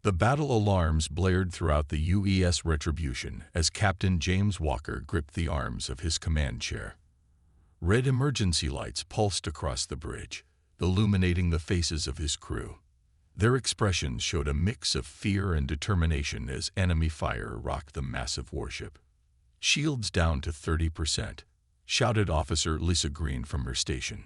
The battle alarms blared throughout the UES Retribution as Captain James Walker gripped the arms of his command chair. Red emergency lights pulsed across the bridge, illuminating the faces of his crew. Their expressions showed a mix of fear and determination as enemy fire rocked the massive warship. "Shields down to 30%, shouted Officer Lisa Green from her station.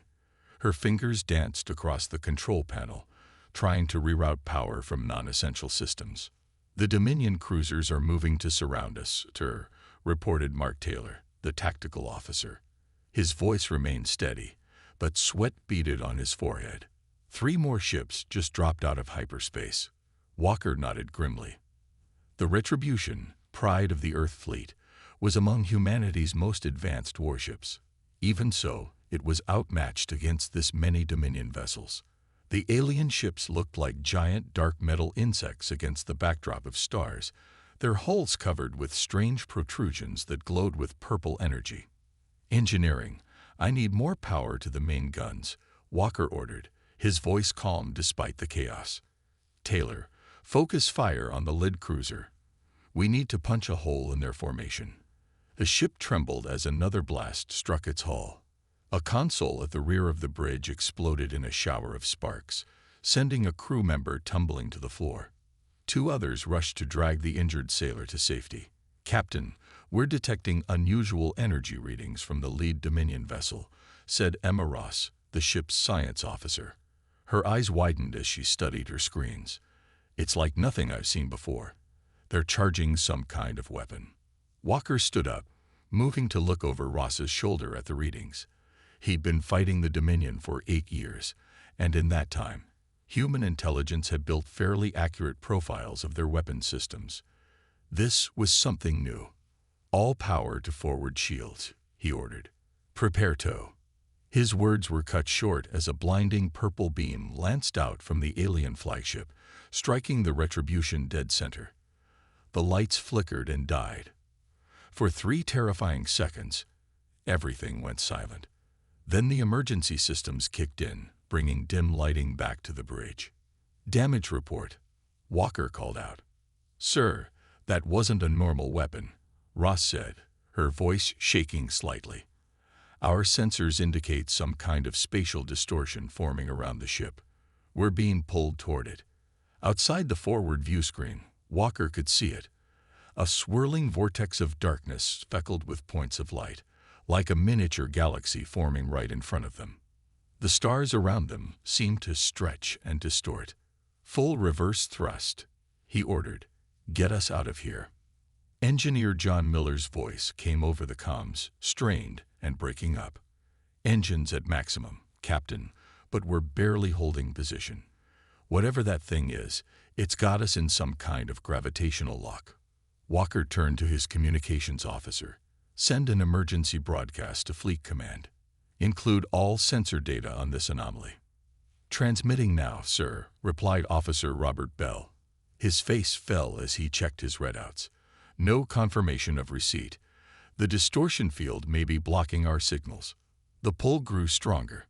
Her fingers danced across the control panel, trying to reroute power from non-essential systems. "The Dominion cruisers are moving to surround us, sir," reported Mark Taylor, the tactical officer. His voice remained steady, but sweat beaded on his forehead. 3 more ships just dropped out of hyperspace. Walker nodded grimly. The Retribution, pride of the Earth fleet, was among humanity's most advanced warships. Even so, it was outmatched against this many Dominion vessels. The alien ships looked like giant dark metal insects against the backdrop of stars, their hulls covered with strange protrusions that glowed with purple energy. "Engineering, I need more power to the main guns," Walker ordered, his voice calm despite the chaos. "Taylor, focus fire on the lead cruiser. We need to punch a hole in their formation." The ship trembled as another blast struck its hull. A console at the rear of the bridge exploded in a shower of sparks, sending a crew member tumbling to the floor. 2 others rushed to drag the injured sailor to safety. "Captain, we're detecting unusual energy readings from the lead Dominion vessel," said Emma Ross, the ship's science officer. Her eyes widened as she studied her screens. "It's like nothing I've seen before. They're charging some kind of weapon." Walker stood up, moving to look over Ross's shoulder at the readings. He'd been fighting the Dominion for 8 years, and in that time, human intelligence had built fairly accurate profiles of their weapon systems. This was something new. "All power to forward shields," he ordered. "Prepare tow." His words were cut short as a blinding purple beam lanced out from the alien flagship, striking the Retribution dead center. The lights flickered and died. For 3 terrifying seconds, everything went silent. Then the emergency systems kicked in, bringing dim lighting back to the bridge. "Damage report," Walker called out. "Sir, that wasn't a normal weapon," Ross said, her voice shaking slightly. "Our sensors indicate some kind of spatial distortion forming around the ship. We're being pulled toward it." Outside the forward view screen, Walker could see it. A swirling vortex of darkness speckled with points of light, like a miniature galaxy forming right in front of them. The stars around them seemed to stretch and distort. "Full reverse thrust," he ordered. "Get us out of here." Engineer John Miller's voice came over the comms, strained and breaking up. "Engines at maximum, Captain, but we're barely holding position. Whatever that thing is, it's got us in some kind of gravitational lock." Walker turned to his communications officer. "Send an emergency broadcast to Fleet Command. Include all sensor data on this anomaly." "Transmitting now, sir," replied Officer Robert Bell. His face fell as he checked his readouts. "No confirmation of receipt. The distortion field may be blocking our signals." The pull grew stronger.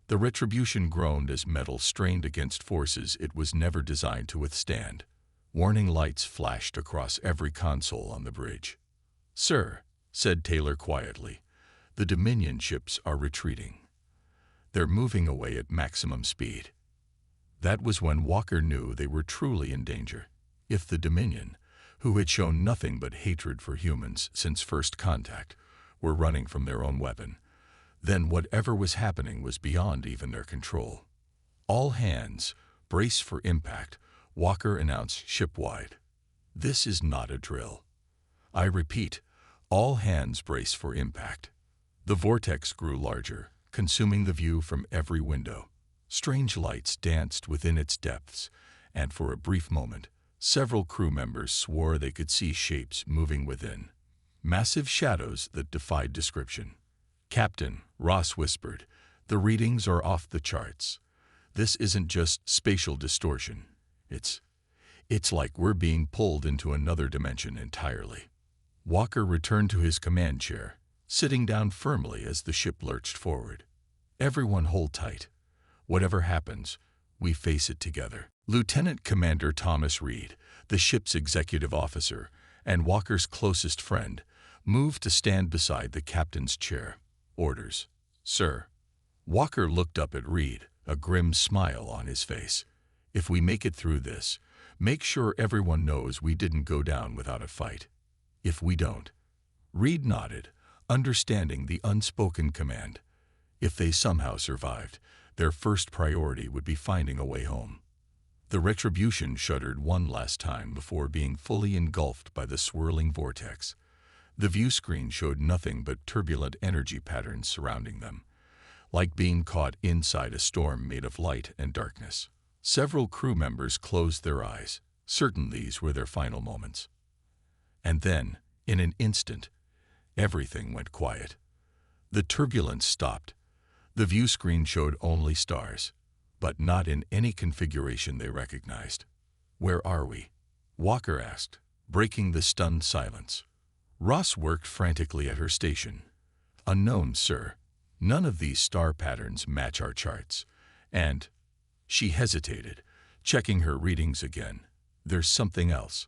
The Retribution groaned as metal strained against forces it was never designed to withstand. Warning lights flashed across every console on the bridge. "Sir," said Taylor quietly, "the Dominion ships are retreating. They're moving away at maximum speed." That was when Walker knew they were truly in danger. If the Dominion, who had shown nothing but hatred for humans since first contact, were running from their own weapon, then whatever was happening was beyond even their control. "All hands, brace for impact," Walker announced shipwide. "This is not a drill. I repeat, all hands brace for impact." The vortex grew larger, consuming the view from every window. Strange lights danced within its depths, and for a brief moment, several crew members swore they could see shapes moving within. Massive shadows that defied description. "Captain," Ross whispered, "the readings are off the charts. This isn't just spatial distortion. It's like we're being pulled into another dimension entirely." Walker returned to his command chair, sitting down firmly as the ship lurched forward. "Everyone hold tight. Whatever happens, we face it together." Lieutenant Commander Thomas Reed, the ship's executive officer and Walker's closest friend, moved to stand beside the captain's chair. "Orders, sir." Walker looked up at Reed, a grim smile on his face. "If we make it through this, make sure everyone knows we didn't go down without a fight. If we don't." Reed nodded, understanding the unspoken command. If they somehow survived, their first priority would be finding a way home. The Retribution shuddered one last time before being fully engulfed by the swirling vortex. The view screen showed nothing but turbulent energy patterns surrounding them, like being caught inside a storm made of light and darkness. Several crew members closed their eyes, certain these were their final moments. And then, in an instant, everything went quiet. The turbulence stopped. The view screen showed only stars, but not in any configuration they recognized. "Where are we?" Walker asked, breaking the stunned silence. Ross worked frantically at her station. "Unknown, sir. None of these star patterns match our charts. And—" she hesitated, checking her readings again. "There's something else.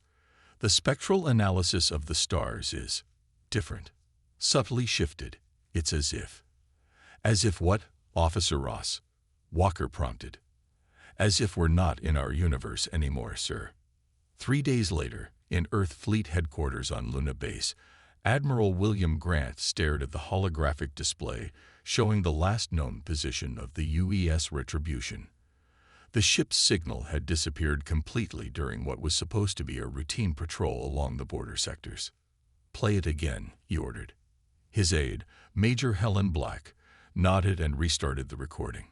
The spectral analysis of the stars is different, subtly shifted. It's as if—" "As if what, Officer Ross?" Walker prompted. "As if we're not in our universe anymore, sir." 3 days later, in Earth Fleet Headquarters on Luna Base, Admiral William Grant stared at the holographic display showing the last known position of the UES Retribution. The ship's signal had disappeared completely during what was supposed to be a routine patrol along the border sectors. "Play it again," he ordered. His aide, Major Helen Black, nodded and restarted the recording.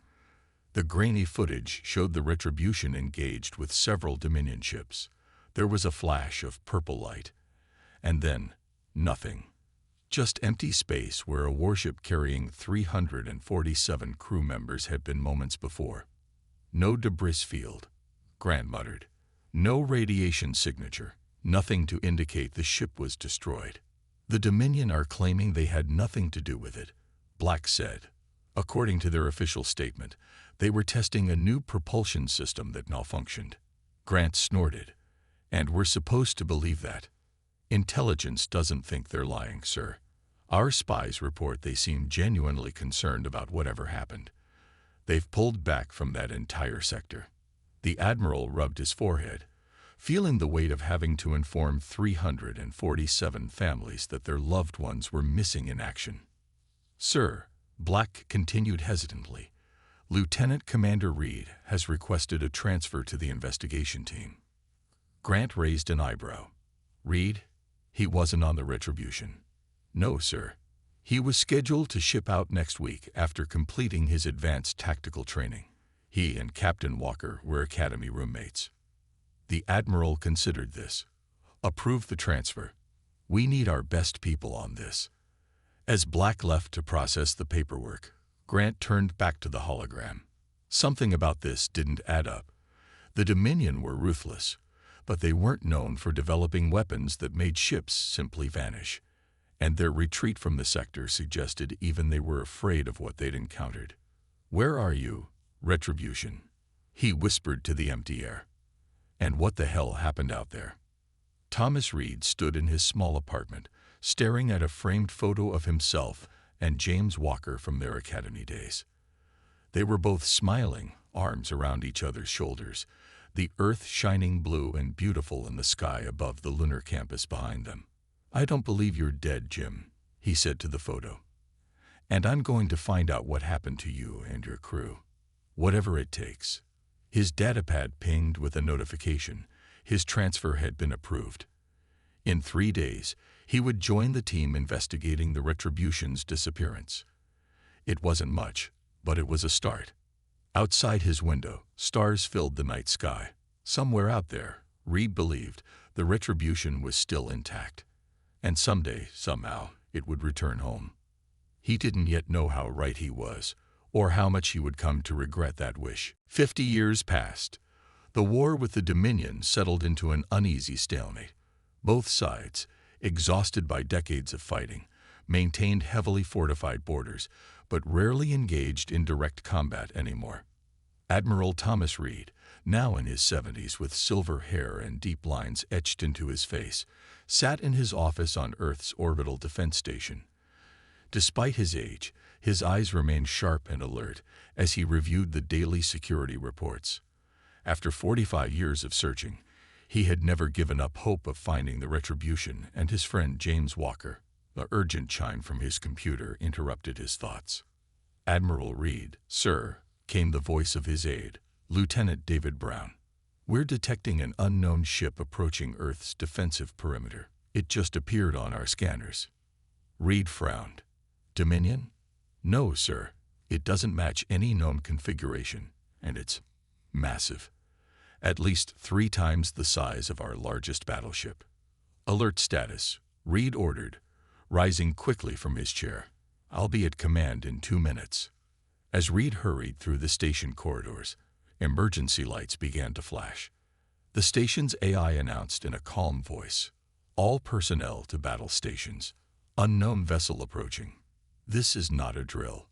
The grainy footage showed the Retribution engaged with several Dominion ships. There was a flash of purple light. And then, nothing. Just empty space where a warship carrying 347 crew members had been moments before. "No debris field," Grant muttered. "No radiation signature. Nothing to indicate the ship was destroyed." "The Dominion are claiming they had nothing to do with it," Black said. "According to their official statement, they were testing a new propulsion system that malfunctioned." Grant snorted. "And we're supposed to believe that?" "Intelligence doesn't think they're lying, sir. Our spies report they seem genuinely concerned about whatever happened. They've pulled back from that entire sector." The Admiral rubbed his forehead, feeling the weight of having to inform 347 families that their loved ones were missing in action. "Sir," Black continued hesitantly, "Lieutenant Commander Reed has requested a transfer to the investigation team." Grant raised an eyebrow. "Reed? He wasn't on the Retribution." "No, sir. He was scheduled to ship out next week after completing his advanced tactical training. He and Captain Walker were academy roommates." The Admiral considered this. "Approve the transfer. We need our best people on this." As Black left to process the paperwork, Grant turned back to the hologram. Something about this didn't add up. The Dominion were ruthless, but they weren't known for developing weapons that made ships simply vanish. And their retreat from the sector suggested even they were afraid of what they'd encountered. "Where are you, Retribution?" he whispered to the empty air. "And what the hell happened out there?" Thomas Reed stood in his small apartment, staring at a framed photo of himself and James Walker from their academy days. They were both smiling, arms around each other's shoulders, the earth shining blue and beautiful in the sky above the lunar campus behind them. "I don't believe you're dead, Jim," he said to the photo. "And I'm going to find out what happened to you and your crew. Whatever it takes." His datapad pinged with a notification. His transfer had been approved. In 3 days, he would join the team investigating the Retribution's disappearance. It wasn't much, but it was a start. Outside his window, stars filled the night sky. Somewhere out there, Reed believed, the Retribution was still intact. And someday, somehow, it would return home. He didn't yet know how right he was, or how much he would come to regret that wish. 50 years passed. The war with the Dominion settled into an uneasy stalemate. Both sides, exhausted by decades of fighting, maintained heavily fortified borders, but rarely engaged in direct combat anymore. Admiral Thomas Reed, now in his 70s with silver hair and deep lines etched into his face, sat in his office on Earth's orbital defense station. Despite his age, his eyes remained sharp and alert as he reviewed the daily security reports. After 45 years of searching, he had never given up hope of finding the Retribution and his friend James Walker. The urgent chime from his computer interrupted his thoughts. "Admiral Reed, sir," came the voice of his aide, Lieutenant David Brown. "We're detecting an unknown ship approaching Earth's defensive perimeter. It just appeared on our scanners." Reed frowned. "Dominion?" "No, sir. It doesn't match any known configuration, and it's massive. At least 3 times the size of our largest battleship." "Alert status," Reed ordered, rising quickly from his chair. "I'll be at command in 2 minutes." As Reed hurried through the station corridors, emergency lights began to flash. The station's AI announced in a calm voice, "All personnel to battle stations. Unknown vessel approaching." This is not a drill.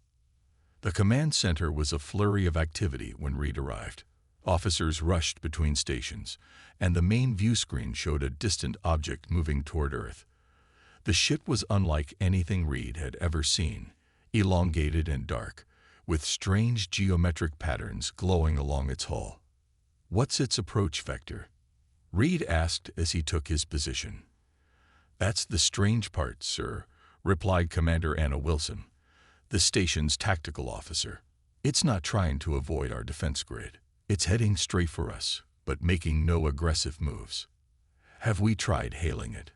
The command center was a flurry of activity when Reed arrived. Officers rushed between stations, and the main view screen showed a distant object moving toward Earth. The ship was unlike anything Reed had ever seen, elongated and dark, with strange geometric patterns glowing along its hull. "What's its approach vector?" Reed asked as he took his position. "That's the strange part, sir," replied Commander Anna Wilson, the station's tactical officer. "It's not trying to avoid our defense grid. It's heading straight for us, but making no aggressive moves." "Have we tried hailing it?"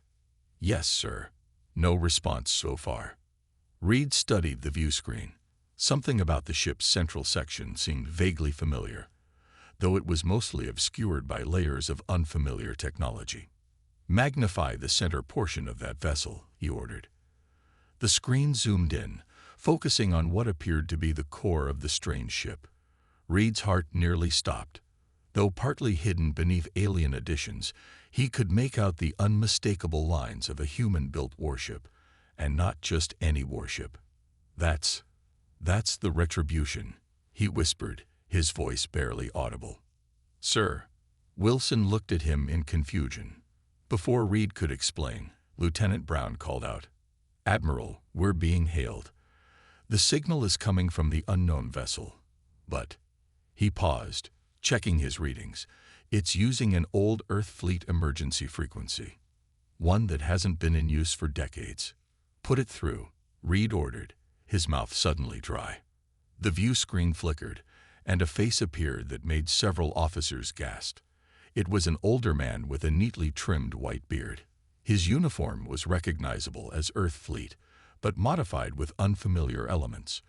"Yes, sir. No response so far." Reed studied the view screen. Something about the ship's central section seemed vaguely familiar, though it was mostly obscured by layers of unfamiliar technology. "Magnify the center portion of that vessel," he ordered. The screen zoomed in, focusing on what appeared to be the core of the strange ship. Reed's heart nearly stopped. Though partly hidden beneath alien additions, he could make out the unmistakable lines of a human-built warship, and not just any warship. That's the Retribution," he whispered, his voice barely audible. "Sir." Wilson looked at him in confusion. Before Reed could explain, Lieutenant Brown called out, "Admiral, we're being hailed. The signal is coming from the unknown vessel, but..." He paused, checking his readings. "It's using an old Earth Fleet emergency frequency, one that hasn't been in use for decades." "Put it through," Reed ordered, his mouth suddenly dry. The view screen flickered, and a face appeared that made several officers gasp. It was an older man with a neatly trimmed white beard. His uniform was recognizable as Earth Fleet, but modified with unfamiliar elements.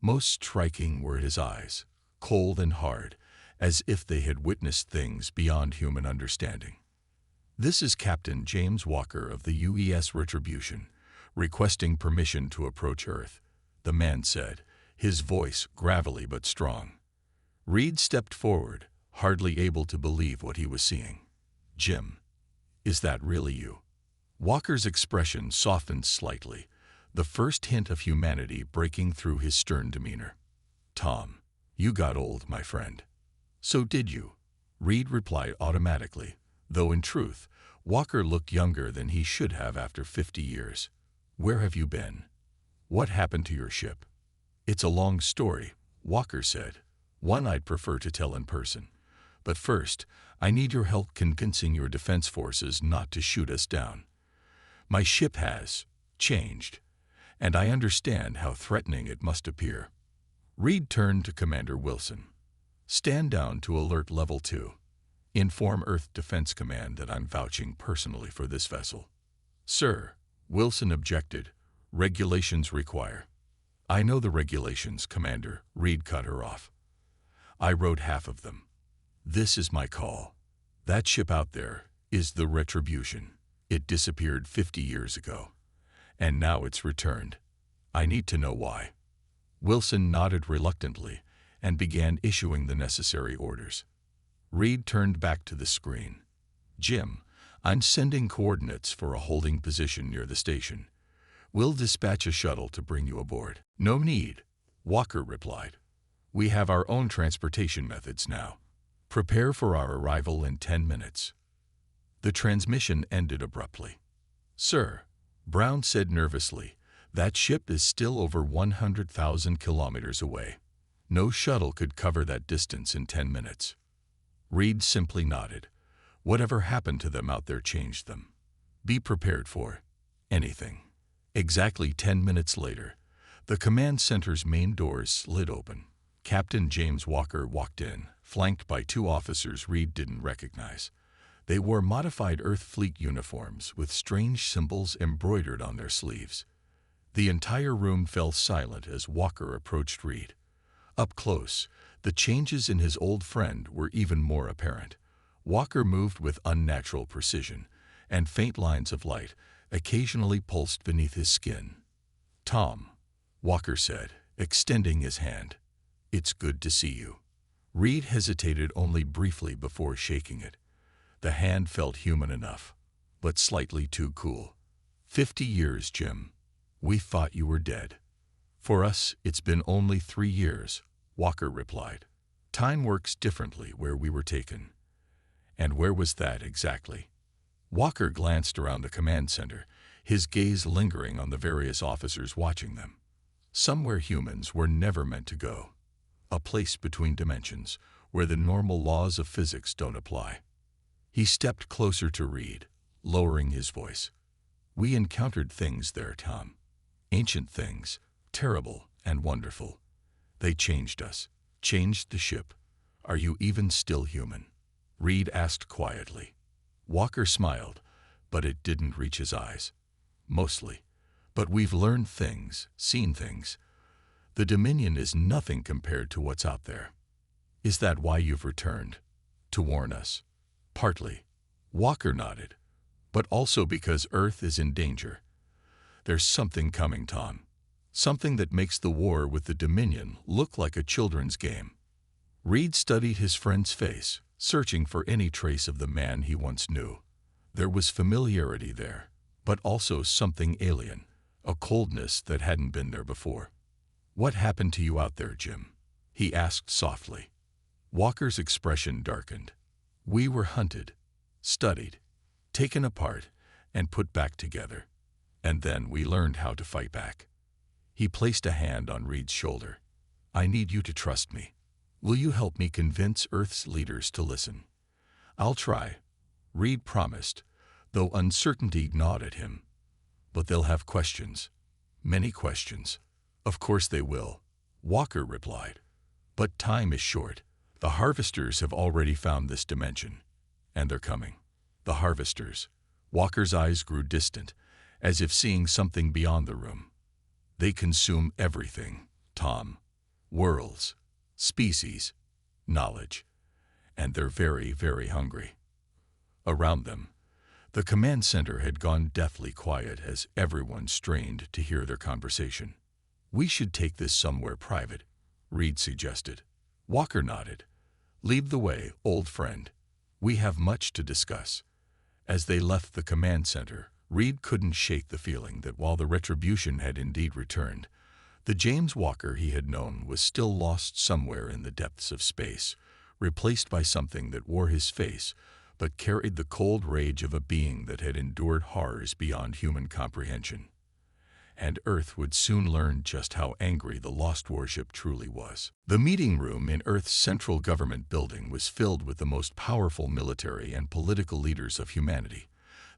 Most striking were his eyes, cold and hard, as if they had witnessed things beyond human understanding. "This is Captain James Walker of the UES Retribution, requesting permission to approach Earth," the man said, his voice gravelly but strong. Reed stepped forward, hardly able to believe what he was seeing. "Jim, is that really you?" Walker's expression softened slightly, the first hint of humanity breaking through his stern demeanor. "Tom, you got old, my friend." "So did you," Reed replied automatically, though in truth, Walker looked younger than he should have after 50 years. "Where have you been? What happened to your ship?" "It's a long story," Walker said, "one I'd prefer to tell in person. But first, I need your help convincing your defense forces not to shoot us down. My ship has changed, and I understand how threatening it must appear." Reed turned to Commander Wilson. "Stand down to alert level 2. Inform Earth Defense Command that I'm vouching personally for this vessel." "Sir," Wilson objected, "regulations require." "I know the regulations, Commander," Reed cut her off. "I wrote half of them. This is my call. That ship out there is the Retribution. It disappeared 50 years ago, and now it's returned. I need to know why." Wilson nodded reluctantly and began issuing the necessary orders. Reed turned back to the screen. "Jim, I'm sending coordinates for a holding position near the station. We'll dispatch a shuttle to bring you aboard." "No need," Walker replied. We have our own transportation methods now. Prepare for our arrival in 10 minutes. The transmission ended abruptly. Sir, Brown said nervously, that ship is still over 100,000 kilometers away. No shuttle could cover that distance in 10 minutes. Reed simply nodded. Whatever happened to them out there changed them. Be prepared for anything. Exactly 10 minutes later, the command center's main doors slid open. Captain James Walker walked in, flanked by two officers Reed didn't recognize. They wore modified Earth Fleet uniforms with strange symbols embroidered on their sleeves. The entire room fell silent as Walker approached Reed. Up close, the changes in his old friend were even more apparent. Walker moved with unnatural precision, and faint lines of light occasionally pulsed beneath his skin. "Tom," Walker said, extending his hand. "It's good to see you." Reed hesitated only briefly before shaking it. The hand felt human enough, but slightly too cool. 50 years, Jim. We thought you were dead." "For us, it's been only 3 years," Walker replied. "Time works differently where we were taken." "And where was that exactly?" Walker glanced around the command center, his gaze lingering on the various officers watching them. "Somewhere humans were never meant to go. A place between dimensions, where the normal laws of physics don't apply." He stepped closer to Reed, lowering his voice. "We encountered things there, Tom. Ancient things, terrible and wonderful. They changed us, changed the ship. Are you even still human?" Reed asked quietly. Walker smiled, but it didn't reach his eyes. "Mostly. But we've learned things, seen things. The Dominion is nothing compared to what's out there." "Is that why you've returned? To warn us?" "Partly." Walker nodded. "But also because Earth is in danger. There's something coming, Tom. Something that makes the war with the Dominion look like a children's game." Reed studied his friend's face, searching for any trace of the man he once knew. There was familiarity there, but also something alien, a coldness that hadn't been there before. "What happened to you out there, Jim?" he asked softly. Walker's expression darkened. "We were hunted, studied, taken apart, and put back together. And then we learned how to fight back." He placed a hand on Reed's shoulder. "I need you to trust me. Will you help me convince Earth's leaders to listen?" "I'll try," Reed promised, though uncertainty gnawed at him. "But they'll have questions. Many questions." "Of course they will," Walker replied. "But time is short. The harvesters have already found this dimension, and they're coming." "The harvesters." Walker's eyes grew distant, as if seeing something beyond the room. "They consume everything, Tom. Worlds, species, knowledge. And they're very, very hungry." Around them, the command center had gone deathly quiet as everyone strained to hear their conversation. "We should take this somewhere private," Reed suggested. Walker nodded. "Lead the way, old friend. We have much to discuss." As they left the command center, Reed couldn't shake the feeling that while the retribution had indeed returned, the James Walker he had known was still lost somewhere in the depths of space, replaced by something that wore his face but carried the cold rage of a being that had endured horrors beyond human comprehension. And Earth would soon learn just how angry the lost warship truly was. The meeting room in Earth's central government building was filled with the most powerful military and political leaders of humanity.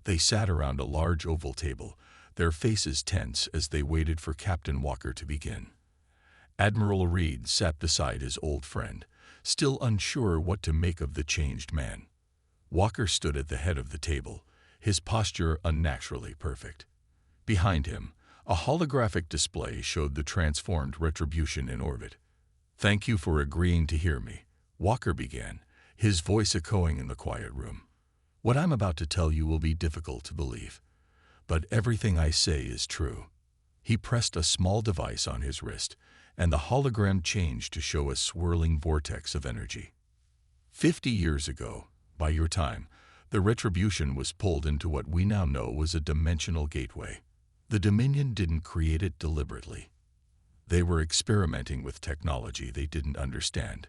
They sat around a large oval table, their faces tense as they waited for Captain Walker to begin. Admiral Reed sat beside his old friend, still unsure what to make of the changed man. Walker stood at the head of the table, his posture unnaturally perfect. Behind him, a holographic display showed the transformed Retribution in orbit. "Thank you for agreeing to hear me," Walker began, his voice echoing in the quiet room. "What I'm about to tell you will be difficult to believe, but everything I say is true." He pressed a small device on his wrist, and the hologram changed to show a swirling vortex of energy. 50 years ago, by your time, the Retribution was pulled into what we now know was a dimensional gateway. The Dominion didn't create it deliberately. They were experimenting with technology they didn't understand,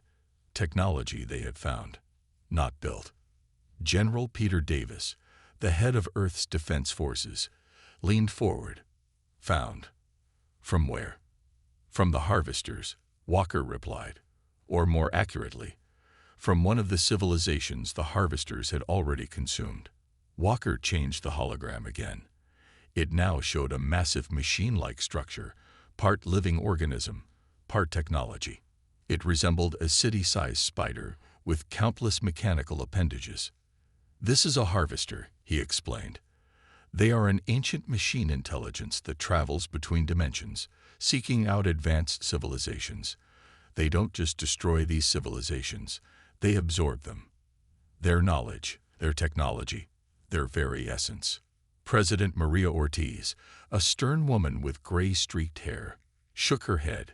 technology they had found, not built. General Peter Davis, the head of Earth's Defense Forces, leaned forward. Found. From where? From the harvesters, Walker replied. Or more accurately, from one of the civilizations the harvesters had already consumed. Walker changed the hologram again. It now showed a massive machine-like structure, part living organism, part technology. It resembled a city-sized spider with countless mechanical appendages. This is a harvester, he explained. They are an ancient machine intelligence that travels between dimensions, seeking out advanced civilizations. They don't just destroy these civilizations, they absorb them. Their knowledge, their technology, their very essence. President Maria Ortiz, a stern woman with gray-streaked hair, shook her head.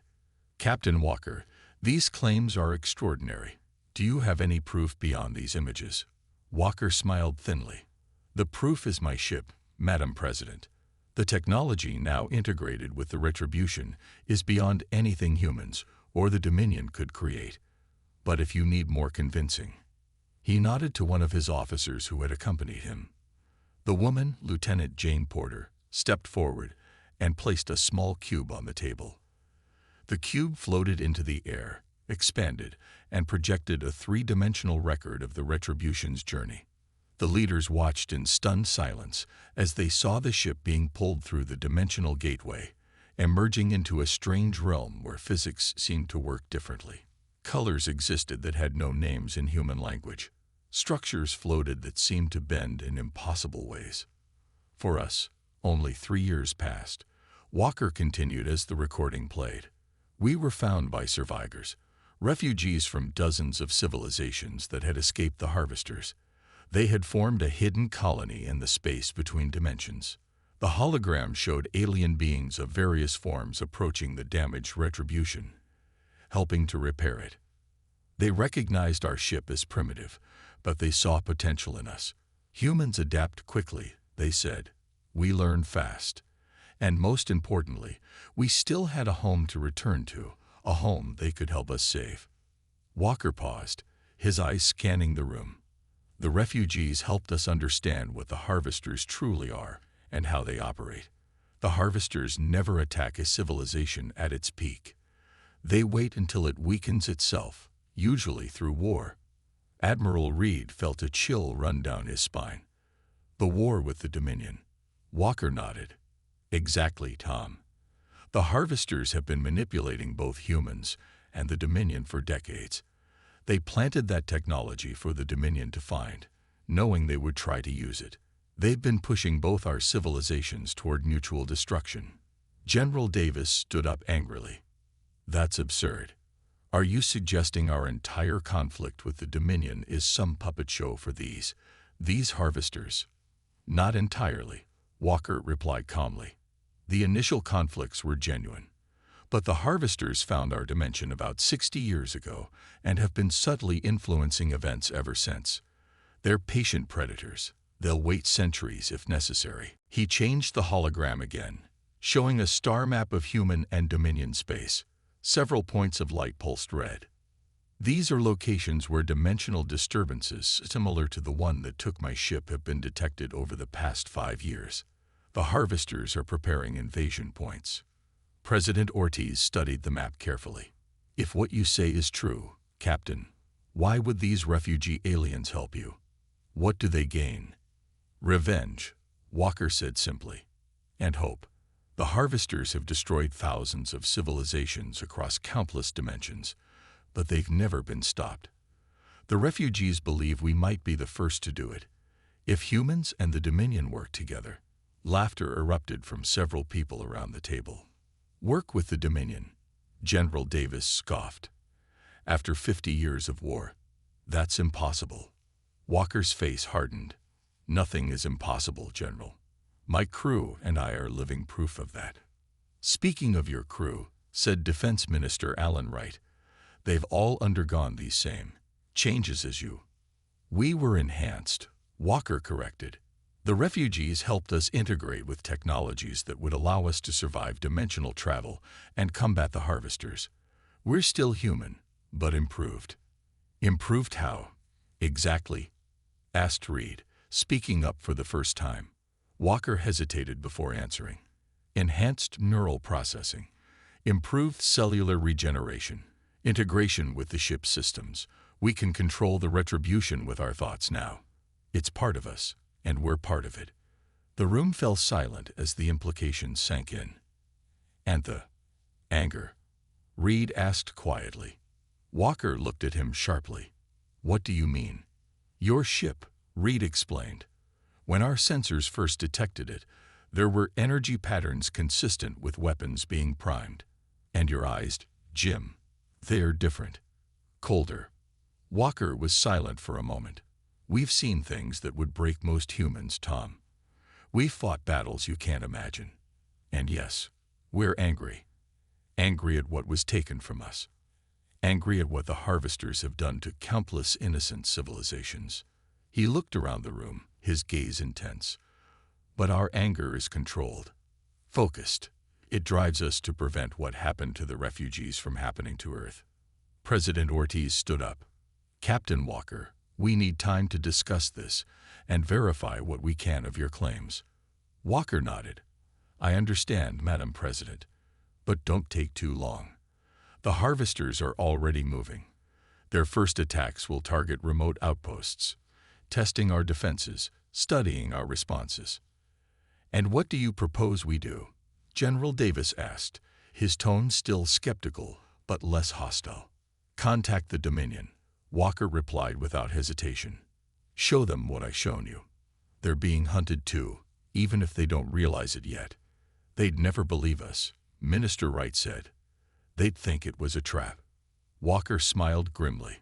Captain Walker, these claims are extraordinary. Do you have any proof beyond these images? Walker smiled thinly. The proof is my ship, Madam President. The technology now integrated with the Retribution is beyond anything humans or the Dominion could create. But if you need more convincing. He nodded to one of his officers who had accompanied him. The woman, Lieutenant Jane Porter, stepped forward and placed a small cube on the table. The cube floated into the air, expanded, and projected a three-dimensional record of the Retribution's journey. The leaders watched in stunned silence as they saw the ship being pulled through the dimensional gateway, emerging into a strange realm where physics seemed to work differently. Colors existed that had no names in human language. Structures floated that seemed to bend in impossible ways. For us, only 3 years passed. Walker continued as the recording played. We were found by survivors, refugees from dozens of civilizations that had escaped the harvesters. They had formed a hidden colony in the space between dimensions. The hologram showed alien beings of various forms approaching the damaged Retribution, helping to repair it. They recognized our ship as primitive, but they saw potential in us. Humans adapt quickly, they said. We learn fast. And most importantly, we still had a home to return to, a home they could help us save. Walker paused, his eyes scanning the room. The refugees helped us understand what the harvesters truly are and how they operate. The harvesters never attack a civilization at its peak. They wait until it weakens itself, usually through war. Admiral Reed felt a chill run down his spine. The war with the Dominion. Walker nodded. Exactly, Tom. The harvesters have been manipulating both humans and the Dominion for decades. They planted that technology for the Dominion to find, knowing they would try to use it. They've been pushing both our civilizations toward mutual destruction. General Davis stood up angrily. That's absurd. Are you suggesting our entire conflict with the Dominion is some puppet show for these harvesters? Not entirely, Walker replied calmly. The initial conflicts were genuine. But the harvesters found our dimension about 60 years ago and have been subtly influencing events ever since. They're patient predators. They'll wait centuries if necessary. He changed the hologram again, showing a star map of human and Dominion space. Several points of light pulsed red. These are locations where dimensional disturbances similar to the one that took my ship have been detected over the past 5 years. The harvesters are preparing invasion points. President Ortiz studied the map carefully. If what you say is true, Captain, why would these refugee aliens help you? What do they gain? Revenge, Walker said simply, and hope. The harvesters have destroyed thousands of civilizations across countless dimensions, but they've never been stopped. The refugees believe we might be the first to do it. If humans and the Dominion work together. Laughter erupted from several people around the table. Work with the Dominion, General Davis scoffed. After 50 years of war, that's impossible. Walker's face hardened. Nothing is impossible, General. My crew and I are living proof of that. Speaking of your crew, said Defense Minister Alan Wright, they've all undergone these same changes as you. We were enhanced, Walker corrected. The refugees helped us integrate with technologies that would allow us to survive dimensional travel and combat the harvesters. We're still human, but improved. Improved how? Exactly? Asked Reed, speaking up for the first time. Walker hesitated before answering. Enhanced neural processing, improved cellular regeneration, integration with the ship's systems. We can control the retribution with our thoughts now. It's part of us, and we're part of it. The room fell silent as the implications sank in. And the anger? Reed asked quietly. Walker looked at him sharply. What do you mean? Your ship, Reed explained. When our sensors first detected it, there were energy patterns consistent with weapons being primed. And your eyes, Jim, they're different. Colder. Walker was silent for a moment. We've seen things that would break most humans, Tom. We've fought battles you can't imagine. And yes, we're angry. Angry at what was taken from us. Angry at what the harvesters have done to countless innocent civilizations. He looked around the room, his gaze intense. But our anger is controlled, focused. It drives us to prevent what happened to the refugees from happening to Earth. President Ortiz stood up. Captain Walker, we need time to discuss this and verify what we can of your claims. Walker nodded. I understand, Madam President, but don't take too long. The harvesters are already moving. Their first attacks will target remote outposts, testing our defenses, studying our responses. And what do you propose we do? General Davis asked, his tone still skeptical but less hostile. Contact the Dominion, Walker replied without hesitation. Show them what I've shown you. They're being hunted too, even if they don't realize it yet. They'd never believe us, Minister Wright said. They'd think it was a trap. Walker smiled grimly.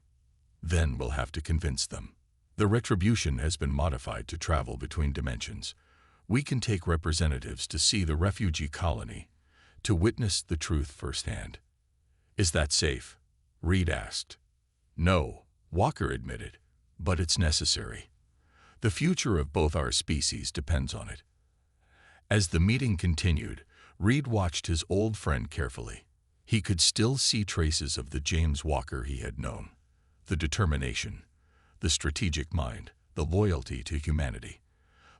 Then we'll have to convince them. The retribution has been modified to travel between dimensions. We can take representatives to see the refugee colony, to witness the truth firsthand. Is that safe? Reed asked. No, Walker admitted, but it's necessary. The future of both our species depends on it. As the meeting continued, Reed watched his old friend carefully. He could still see traces of the James Walker he had known. The determination, the strategic mind, the loyalty to humanity.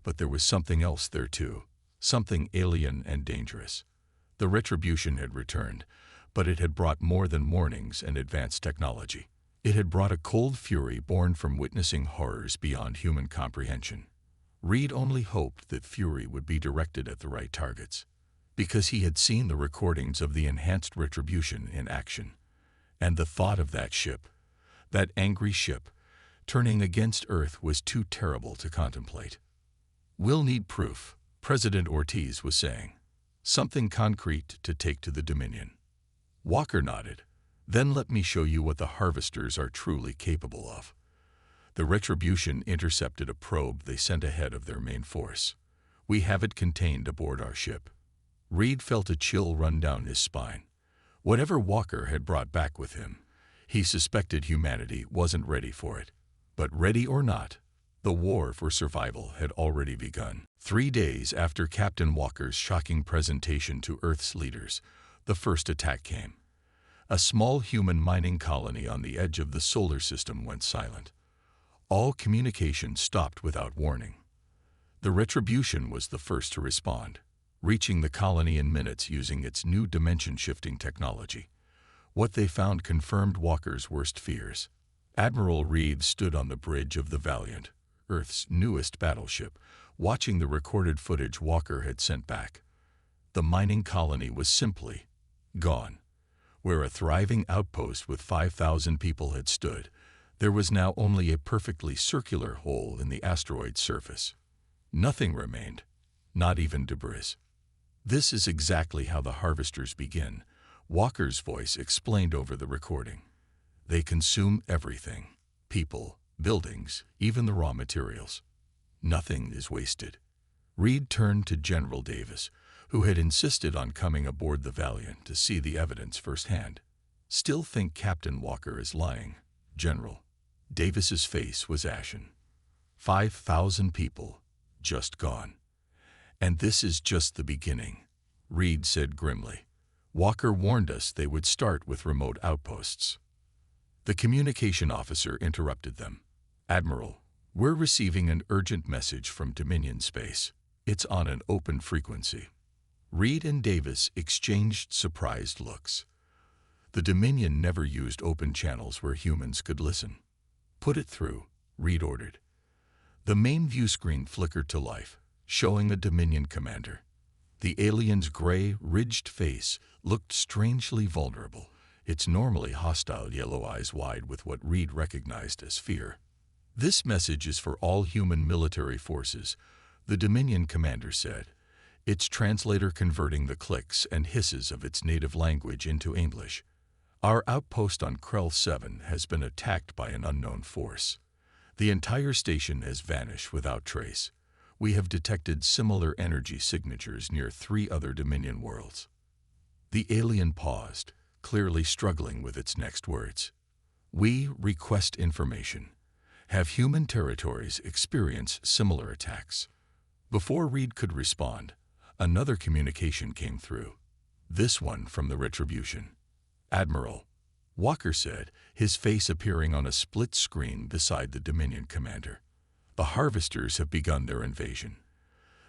But there was something else there too, something alien and dangerous. The retribution had returned, but it had brought more than warnings and advanced technology. It had brought a cold fury born from witnessing horrors beyond human comprehension. Reed only hoped that fury would be directed at the right targets, because he had seen the recordings of the enhanced retribution in action. And the thought of that ship, that angry ship, turning against Earth was too terrible to contemplate. We'll need proof, President Ortiz was saying. Something concrete to take to the Dominion. Walker nodded. Then let me show you what the harvesters are truly capable of. The retribution intercepted a probe they sent ahead of their main force. We have it contained aboard our ship. Reed felt a chill run down his spine. Whatever Walker had brought back with him, he suspected humanity wasn't ready for it. But ready or not, the war for survival had already begun. 3 days after Captain Walker's shocking presentation to Earth's leaders, the first attack came. A small human mining colony on the edge of the solar system went silent. All communication stopped without warning. The retribution was the first to respond, reaching the colony in minutes using its new dimension-shifting technology. What they found confirmed Walker's worst fears. Admiral Reed stood on the bridge of the Valiant, Earth's newest battleship, watching the recorded footage Walker had sent back. The mining colony was simply gone. Where a thriving outpost with 5,000 people had stood, there was now only a perfectly circular hole in the asteroid's surface. Nothing remained, not even debris. This is exactly how the harvesters begin, Walker's voice explained over the recording. They consume everything, people, buildings, even the raw materials. Nothing is wasted. Reed turned to General Davis, who had insisted on coming aboard the Valiant to see the evidence firsthand. Still think Captain Walker is lying, General. Davis's face was ashen. 5,000 people, just gone. And this is just the beginning, Reed said grimly. Walker warned us they would start with remote outposts. The communication officer interrupted them. Admiral, we're receiving an urgent message from Dominion Space. It's on an open frequency. Reed and Davis exchanged surprised looks. The Dominion never used open channels where humans could listen. Put it through, Reed ordered. The main view screen flickered to life, showing a Dominion commander. The alien's gray, ridged face looked strangely vulnerable, its normally hostile yellow eyes wide with what Reed recognized as fear. This message is for all human military forces, the Dominion commander said, its translator converting the clicks and hisses of its native language into English. Our outpost on Krell 7 has been attacked by an unknown force. The entire station has vanished without trace. We have detected similar energy signatures near 3 other Dominion worlds. The alien paused, clearly struggling with its next words. We request information. Have human territories experienced similar attacks? Before Reed could respond, another communication came through. This one from the Retribution. Admiral, Walker said, his face appearing on a split screen beside the Dominion commander. The Harvesters have begun their invasion.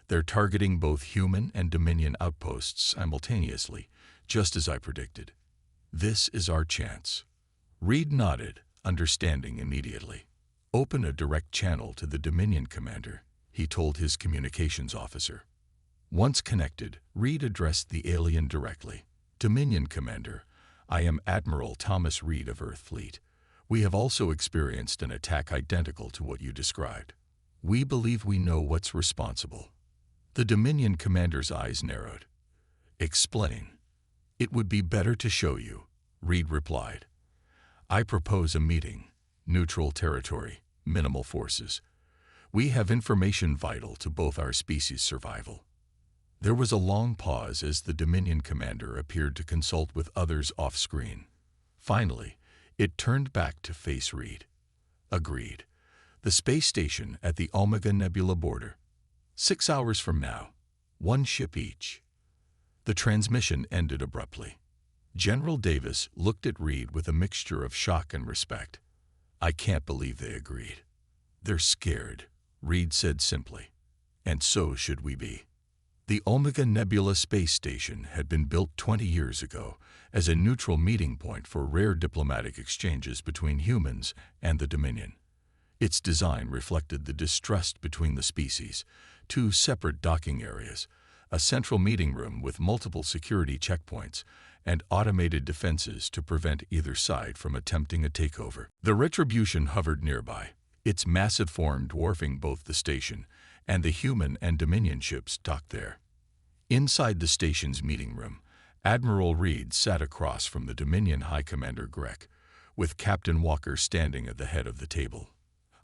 They're targeting both human and Dominion outposts simultaneously, just as I predicted. This is our chance. Reed nodded, understanding immediately. Open a direct channel to the Dominion commander, he told his communications officer. Once connected, Reed addressed the alien directly. Dominion commander, I am Admiral Thomas Reed of Earth Fleet. We have also experienced an attack identical to what you described. We believe we know what's responsible. The Dominion commander's eyes narrowed. Explain. It would be better to show you, Reed replied. I propose a meeting. Neutral territory, minimal forces. We have information vital to both our species' survival. There was a long pause as the Dominion commander appeared to consult with others off-screen. Finally, it turned back to face Reed. Agreed. The space station at the Omega Nebula border. 6 hours from now. 1 ship each. The transmission ended abruptly. General Davis looked at Reed with a mixture of shock and respect. I can't believe they agreed. They're scared, Reed said simply. And so should we be. The Omega Nebula space station had been built 20 years ago as a neutral meeting point for rare diplomatic exchanges between humans and the Dominion. Its design reflected the distrust between the species, 2 separate docking areas, a central meeting room with multiple security checkpoints, and automated defenses to prevent either side from attempting a takeover. The Retribution hovered nearby, its massive form dwarfing both the station and the human and Dominion ships docked there. Inside the station's meeting room, Admiral Reed sat across from the Dominion High Commander Grek, with Captain Walker standing at the head of the table.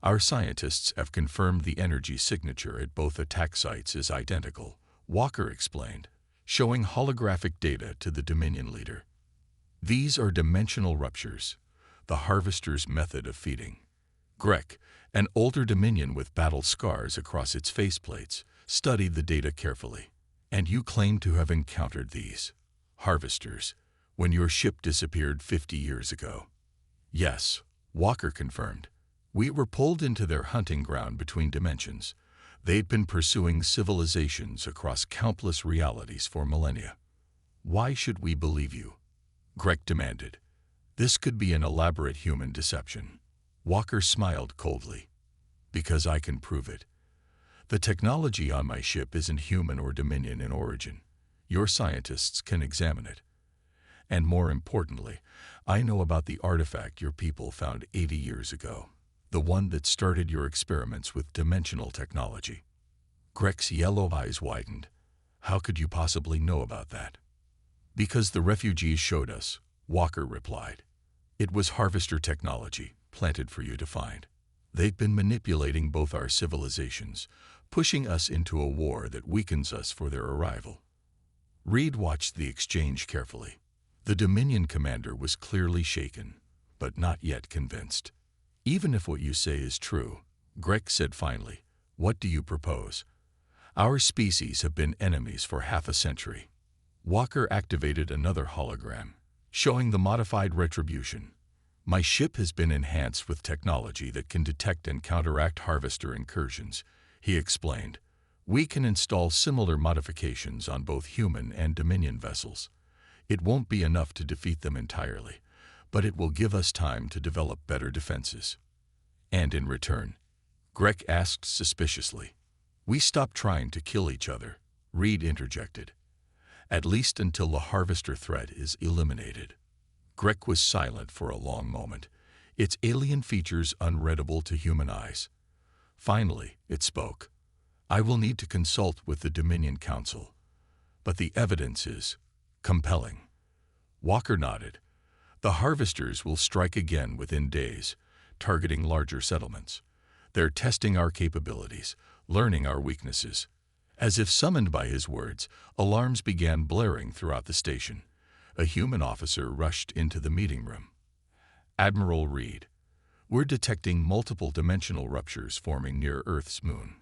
Our scientists have confirmed the energy signature at both attack sites is identical, Walker explained, showing holographic data to the Dominion leader. These are dimensional ruptures, the Harvester's method of feeding. Grek, an older Dominion with battle scars across its faceplates, studied the data carefully. And you claim to have encountered these Harvesters when your ship disappeared 50 years ago. Yes, Walker confirmed. We were pulled into their hunting ground between dimensions. They'd been pursuing civilizations across countless realities for millennia. Why should we believe you? Grek demanded. This could be an elaborate human deception. Walker smiled coldly. Because I can prove it. The technology on my ship isn't human or Dominion in origin. Your scientists can examine it. And more importantly, I know about the artifact your people found 80 years ago, the one that started your experiments with dimensional technology. Grek's yellow eyes widened. How could you possibly know about that? Because the refugees showed us, Walker replied. It was Harvester technology, planted for you to find. They've been manipulating both our civilizations, pushing us into a war that weakens us for their arrival. Reed watched the exchange carefully. The Dominion commander was clearly shaken, but not yet convinced. Even if what you say is true, Grek said finally, what do you propose? Our species have been enemies for half a century. Walker activated another hologram, showing the modified retribution. My ship has been enhanced with technology that can detect and counteract harvester incursions, he explained. We can install similar modifications on both human and Dominion vessels. It won't be enough to defeat them entirely, but it will give us time to develop better defenses. And in return, Greg asked suspiciously. We stopped trying to kill each other, Reed interjected. At least until the harvester threat is eliminated. Greg was silent for a long moment, its alien features unreadable to human eyes. Finally, it spoke. I will need to consult with the Dominion Council, but the evidence is compelling. Walker nodded. The harvesters will strike again within days, targeting larger settlements. They're testing our capabilities, learning our weaknesses. As if summoned by his words, alarms began blaring throughout the station. A human officer rushed into the meeting room. Admiral Reed, we're detecting multiple dimensional ruptures forming near Earth's moon.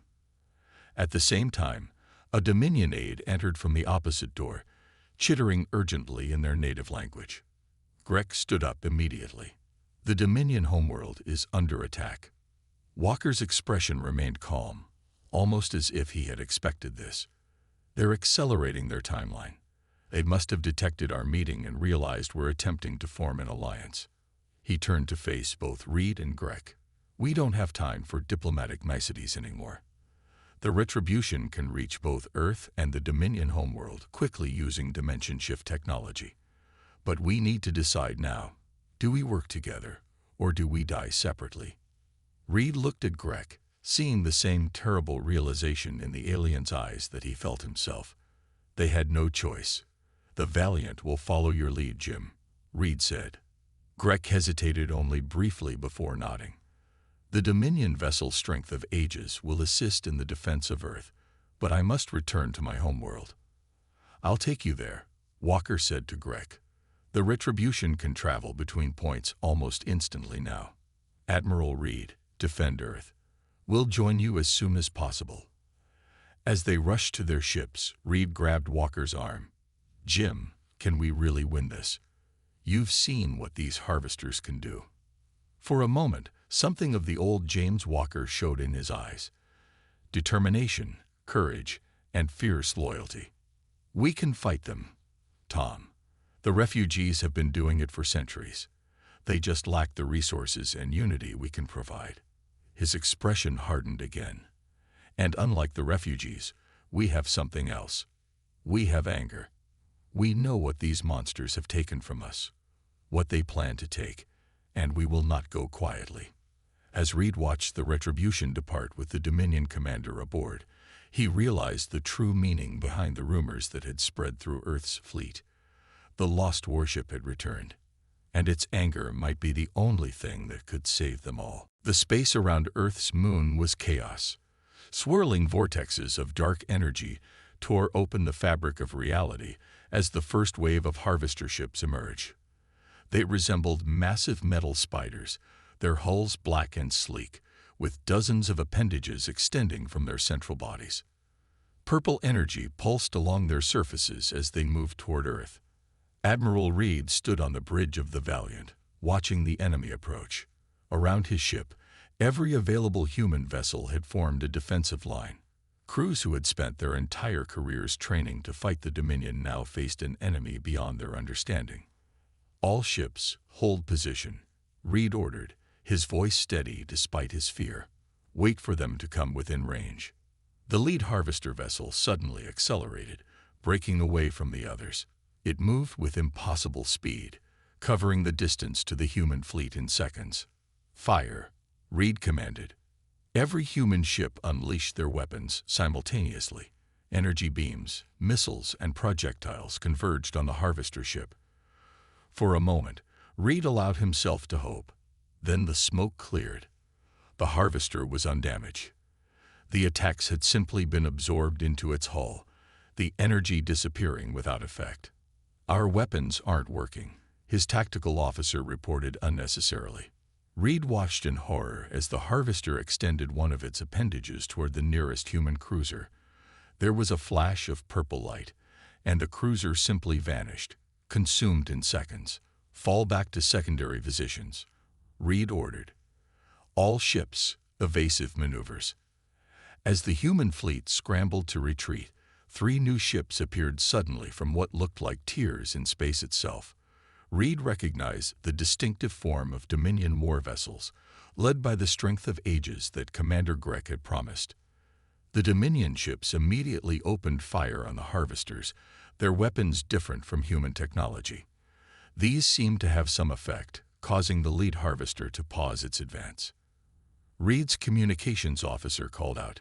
At the same time, a Dominion aide entered from the opposite door, chittering urgently in their native language. Greg stood up immediately. The Dominion homeworld is under attack. Walker's expression remained calm, almost as if he had expected this. They're accelerating their timeline. They must have detected our meeting and realized we're attempting to form an alliance. He turned to face both Reed and Greg. We don't have time for diplomatic niceties anymore. The retribution can reach both Earth and the Dominion homeworld quickly using dimension shift technology. But we need to decide now. Do we work together, or do we die separately? Reed looked at Greg, seeing the same terrible realization in the alien's eyes that he felt himself. They had no choice. The Valiant will follow your lead, Jim, Reed said. Greg hesitated only briefly before nodding. The Dominion vessel Strength of Ages will assist in the defense of Earth, but I must return to my homeworld. I'll take you there, Walker said to Greg. The retribution can travel between points almost instantly now. Admiral Reed, defend Earth. We'll join you as soon as possible. As they rushed to their ships, Reed grabbed Walker's arm. Jim, can we really win this? You've seen what these harvesters can do. For a moment, something of the old James Walker showed in his eyes. Determination, courage, and fierce loyalty. We can fight them, Tom. The refugees have been doing it for centuries. They just lack the resources and unity we can provide. His expression hardened again. And unlike the refugees, we have something else. We have anger. We know what these monsters have taken from us, what they plan to take, and we will not go quietly. As Reed watched the retribution depart with the Dominion commander aboard, he realized the true meaning behind the rumors that had spread through Earth's fleet. The lost warship had returned, and its anger might be the only thing that could save them all. The space around Earth's moon was chaos. Swirling vortexes of dark energy tore open the fabric of reality as the first wave of harvester ships emerged. They resembled massive metal spiders, their hulls black and sleek, with dozens of appendages extending from their central bodies. Purple energy pulsed along their surfaces as they moved toward Earth. Admiral Reed stood on the bridge of the Valiant, watching the enemy approach. Around his ship, every available human vessel had formed a defensive line. Crews who had spent their entire careers training to fight the Dominion now faced an enemy beyond their understanding. All ships, hold position, Reed ordered, his voice steady despite his fear. Wait for them to come within range. The lead harvester vessel suddenly accelerated, breaking away from the others. It moved with impossible speed, covering the distance to the human fleet in seconds. Fire, Reed commanded. Every human ship unleashed their weapons simultaneously. Energy beams, missiles, and projectiles converged on the harvester ship. For a moment, Reed allowed himself to hope. Then the smoke cleared. The harvester was undamaged. The attacks had simply been absorbed into its hull, the energy disappearing without effect. Our weapons aren't working, his tactical officer reported unnecessarily. Reed watched in horror as the harvester extended one of its appendages toward the nearest human cruiser. There was a flash of purple light, and the cruiser simply vanished, consumed in seconds. Fall back to secondary positions, Reed ordered. All ships, evasive maneuvers. As the human fleet scrambled to retreat, 3 new ships appeared suddenly from what looked like tiers in space itself. Reed recognized the distinctive form of Dominion war vessels, led by the strength of ages that Commander Grech had promised. The Dominion ships immediately opened fire on the harvesters, their weapons different from human technology. These seemed to have some effect, causing the lead harvester to pause its advance. Reed's communications officer called out,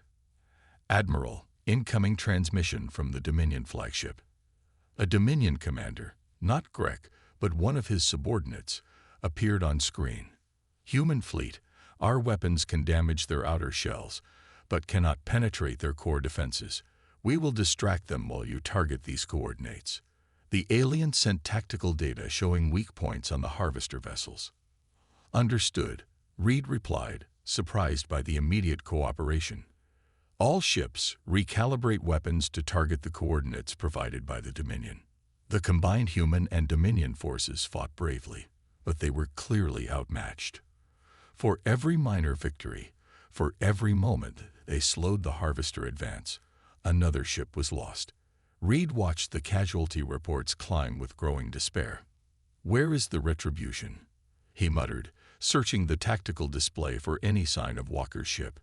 "Admiral, incoming transmission from the Dominion flagship." A Dominion commander, not Grech, but one of his subordinates, appeared on screen. "Human fleet, our weapons can damage their outer shells, but cannot penetrate their core defenses. We will distract them while you target these coordinates." The alien sent tactical data showing weak points on the harvester vessels. "Understood," Reed replied, surprised by the immediate cooperation. "All ships, recalibrate weapons to target the coordinates provided by the Dominion." The combined human and Dominion forces fought bravely, but they were clearly outmatched. For every minor victory, for every moment they slowed the harvester advance, another ship was lost. Reed watched the casualty reports climb with growing despair. "Where is the retribution?" he muttered, searching the tactical display for any sign of Walker's ship.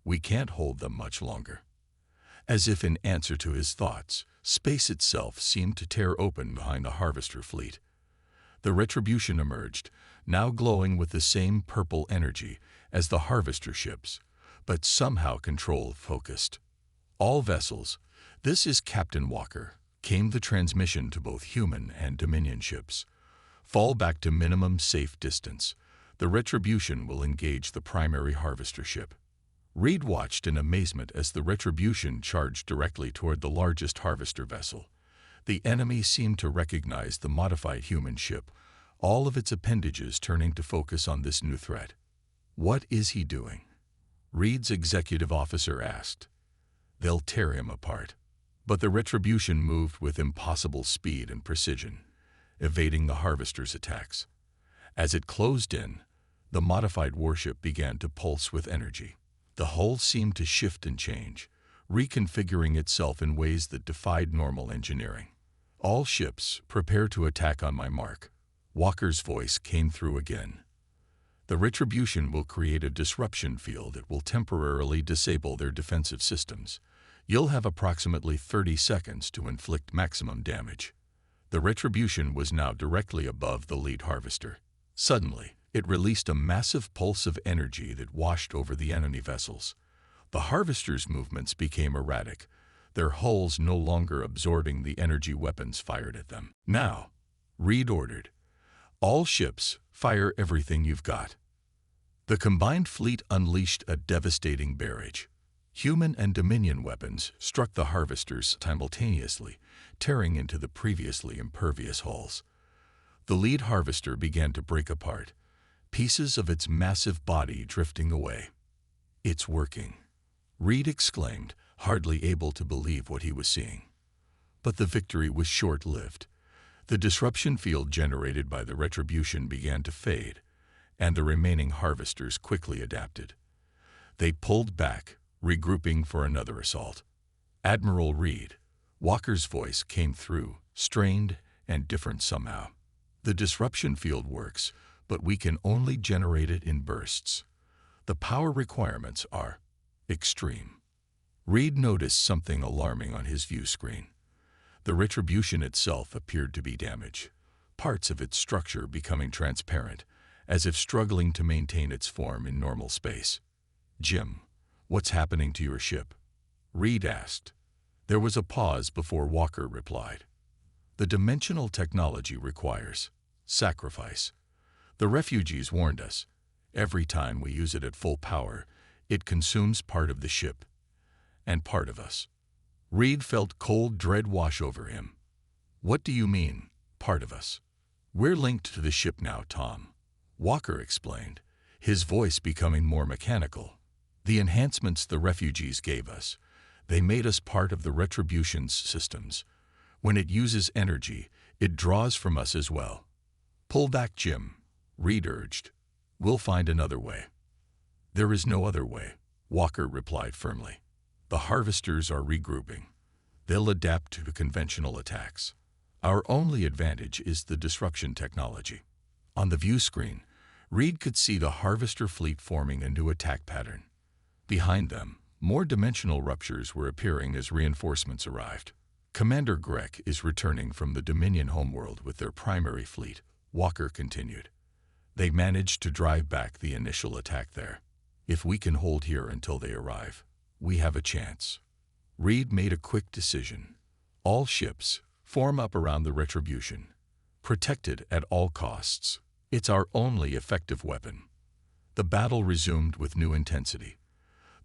"We can't hold them much longer." As if in answer to his thoughts, space itself seemed to tear open behind the harvester fleet. The retribution emerged, now glowing with the same purple energy as the harvester ships, but somehow control-focused. "All vessels, this is Captain Walker," came the transmission to both human and Dominion ships. "Fall back to minimum safe distance. The retribution will engage the primary harvester ship." Reed watched in amazement as the retribution charged directly toward the largest harvester vessel. The enemy seemed to recognize the modified human ship, all of its appendages turning to focus on this new threat. "What is he doing?" Reed's executive officer asked. "They'll tear him apart." But the retribution moved with impossible speed and precision, evading the harvester's attacks. As it closed in, the modified warship began to pulse with energy. The hull seemed to shift and change, reconfiguring itself in ways that defied normal engineering. "All ships, prepare to attack on my mark." Walker's voice came through again. "The retribution will create a disruption field that will temporarily disable their defensive systems. You'll have approximately 30 seconds to inflict maximum damage." The retribution was now directly above the lead harvester. Suddenly, it released a massive pulse of energy that washed over the enemy vessels. The harvesters' movements became erratic, their hulls no longer absorbing the energy weapons fired at them. "Now," Reed ordered, "all ships, fire everything you've got." The combined fleet unleashed a devastating barrage. Human and Dominion weapons struck the harvesters simultaneously, tearing into the previously impervious hulls. The lead harvester began to break apart, pieces of its massive body drifting away. "It's working," Reed exclaimed, hardly able to believe what he was seeing. But the victory was short-lived. The disruption field generated by the retribution began to fade, and the remaining harvesters quickly adapted. They pulled back, regrouping for another assault. "Admiral Reed," Walker's voice came through, strained and different somehow. "The disruption field works, but we can only generate it in bursts. The power requirements are extreme." Reed noticed something alarming on his view screen. The retribution itself appeared to be damaged, parts of its structure becoming transparent, as if struggling to maintain its form in normal space. "Jim, what's happening to your ship?" Reed asked. There was a pause before Walker replied. "The dimensional technology requires sacrifice. The refugees warned us. Every time we use it at full power, it consumes part of the ship, and part of us." Reed felt cold dread wash over him. "What do you mean, part of us?" "We're linked to the ship now, Tom," Walker explained, his voice becoming more mechanical. "The enhancements the refugees gave us, They made us part of the Retribution's systems. When it uses energy, it draws from us as well. Pull back, Jim, Reed urged. We'll find another way. There is no other way, Walker replied firmly. The harvesters are regrouping. They'll adapt to conventional attacks. Our only advantage is the disruption technology. On the view screen, Reed could see the harvester fleet forming a new attack pattern. Behind them, more dimensional ruptures were appearing as reinforcements arrived. Commander Grek is returning from the Dominion homeworld with their primary fleet, Walker continued. They managed to drive back the initial attack there. If we can hold here until they arrive, we have a chance. Reed made a quick decision. All ships form up around the Retribution. Protected at all costs. It's our only effective weapon. The battle resumed with new intensity.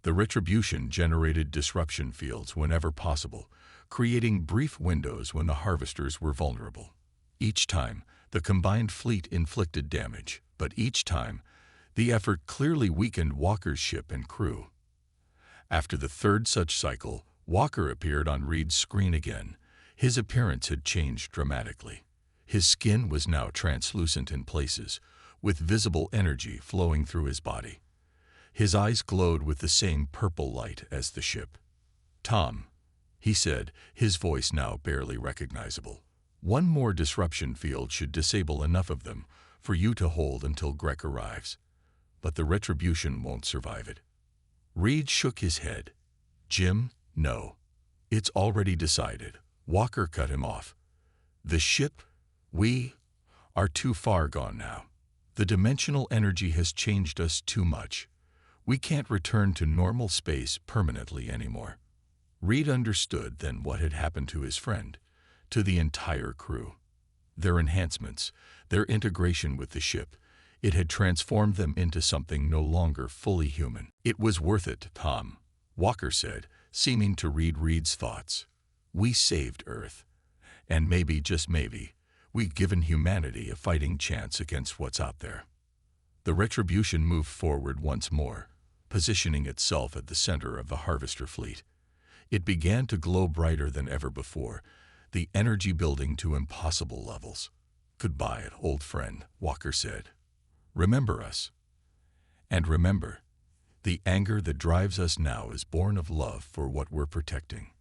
The Retribution generated disruption fields whenever possible, creating brief windows when the harvesters were vulnerable. Each time, the combined fleet inflicted damage, but each time, the effort clearly weakened Walker's ship and crew. After the third such cycle, Walker appeared on Reed's screen again. His appearance had changed dramatically. His skin was now translucent in places, with visible energy flowing through his body. His eyes glowed with the same purple light as the ship. Tom, he said, his voice now barely recognizable. One more disruption field should disable enough of them for you to hold until Grek arrives. But the Retribution won't survive it. Reed shook his head. Jim, no. It's already decided. Walker cut him off. The ship, we, are too far gone now. The dimensional energy has changed us too much. We can't return to normal space permanently anymore. Reed understood then what had happened to his friend, to the entire crew. Their enhancements, their integration with the ship, it had transformed them into something no longer fully human. It was worth it, Tom, Walker said, seeming to read Reed's thoughts. We saved Earth. And maybe, just maybe, we've given humanity a fighting chance against what's out there. The Retribution moved forward once more, positioning itself at the center of the harvester fleet. It began to glow brighter than ever before, the energy building to impossible levels. Goodbye, old friend, Walker said. Remember us. And remember, the anger that drives us now is born of love for what we're protecting.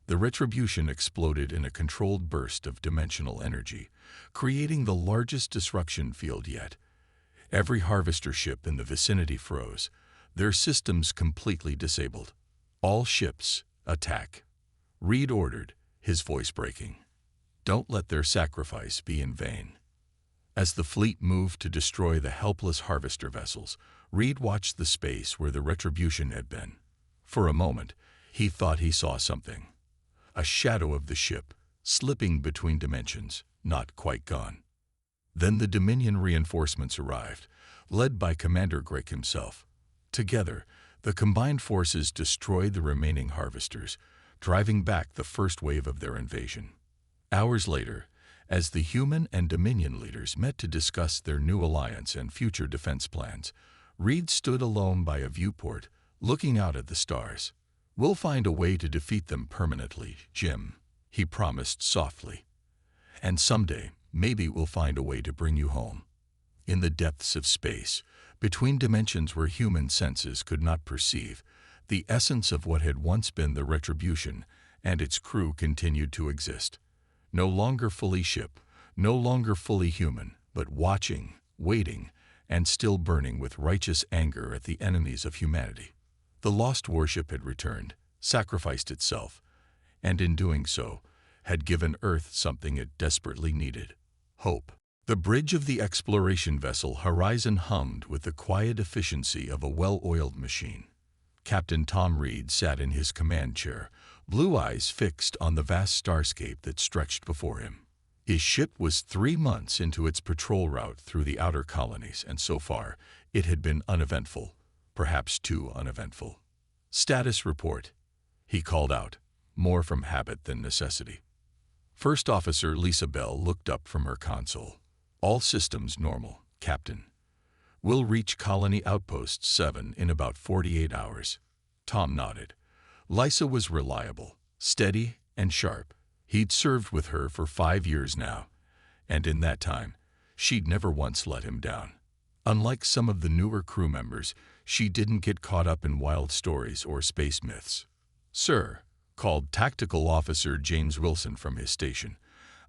The Retribution exploded in a controlled burst of dimensional energy, creating the largest disruption field yet. Every harvester ship in the vicinity froze, their systems completely disabled. All ships, attack. Reed ordered, his voice breaking. Don't let their sacrifice be in vain. As the fleet moved to destroy the helpless harvester vessels, Reed watched the space where the Retribution had been. For a moment, he thought he saw something. A shadow of the ship, slipping between dimensions, not quite gone. Then the Dominion reinforcements arrived, led by Commander Grek himself. Together, the combined forces destroyed the remaining harvesters, driving back the first wave of their invasion. Hours later, as the human and Dominion leaders met to discuss their new alliance and future defense plans, Reed stood alone by a viewport, looking out at the stars. We'll find a way to defeat them permanently, Jim, he promised softly. And someday, maybe we'll find a way to bring you home. In the depths of space, between dimensions where human senses could not perceive, the essence of what had once been the Retribution and its crew continued to exist. No longer fully ship, no longer fully human, but watching, waiting, and still burning with righteous anger at the enemies of humanity. The lost warship had returned, sacrificed itself, and in doing so, had given Earth something it desperately needed: hope. The bridge of the exploration vessel Horizon hummed with the quiet efficiency of a well-oiled machine. Captain Tom Reed sat in his command chair, blue eyes fixed on the vast starscape that stretched before him. His ship was 3 months into its patrol route through the outer colonies, and so far, it had been uneventful, perhaps too uneventful. Status report, he called out, more from habit than necessity. First Officer Lisa Bell looked up from her console. All systems normal, Captain. We'll reach Colony Outpost 7 in about 48 hours. Tom nodded. Lysa was reliable, steady, and sharp. He'd served with her for 5 years now, and in that time, she'd never once let him down. Unlike some of the newer crew members, she didn't get caught up in wild stories or space myths. "Sir," called Tactical Officer James Wilson from his station,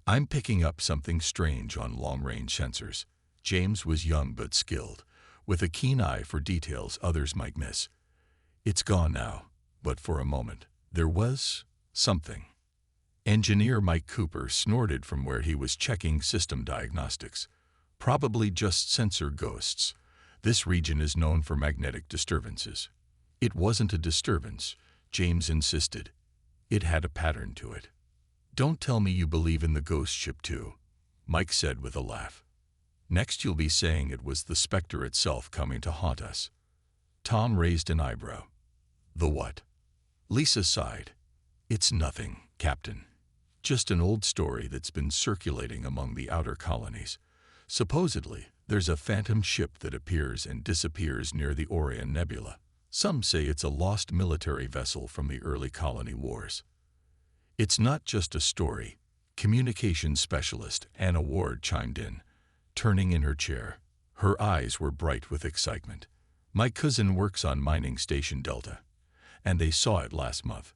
"I'm picking up something strange on long-range sensors." James was young but skilled, with a keen eye for details others might miss. "It's gone now, but for a moment, there was something." Engineer Mike Cooper snorted from where he was checking system diagnostics. "Probably just sensor ghosts. This region is known for magnetic disturbances." "It wasn't a disturbance," James insisted. "It had a pattern to it." "Don't tell me you believe in the ghost ship too," Mike said with a laugh. "Next you'll be saying it was the Spectre itself coming to haunt us." Tom raised an eyebrow. "The what?" Lisa sighed. "It's nothing, Captain. Just an old story that's been circulating among the outer colonies. Supposedly, there's a phantom ship that appears and disappears near the Orion Nebula. Some say it's a lost military vessel from the early colony wars." "It's not just a story," communications specialist Anna Ward chimed in, turning in her chair. Her eyes were bright with excitement. "My cousin works on Mining Station Delta, and they saw it last month.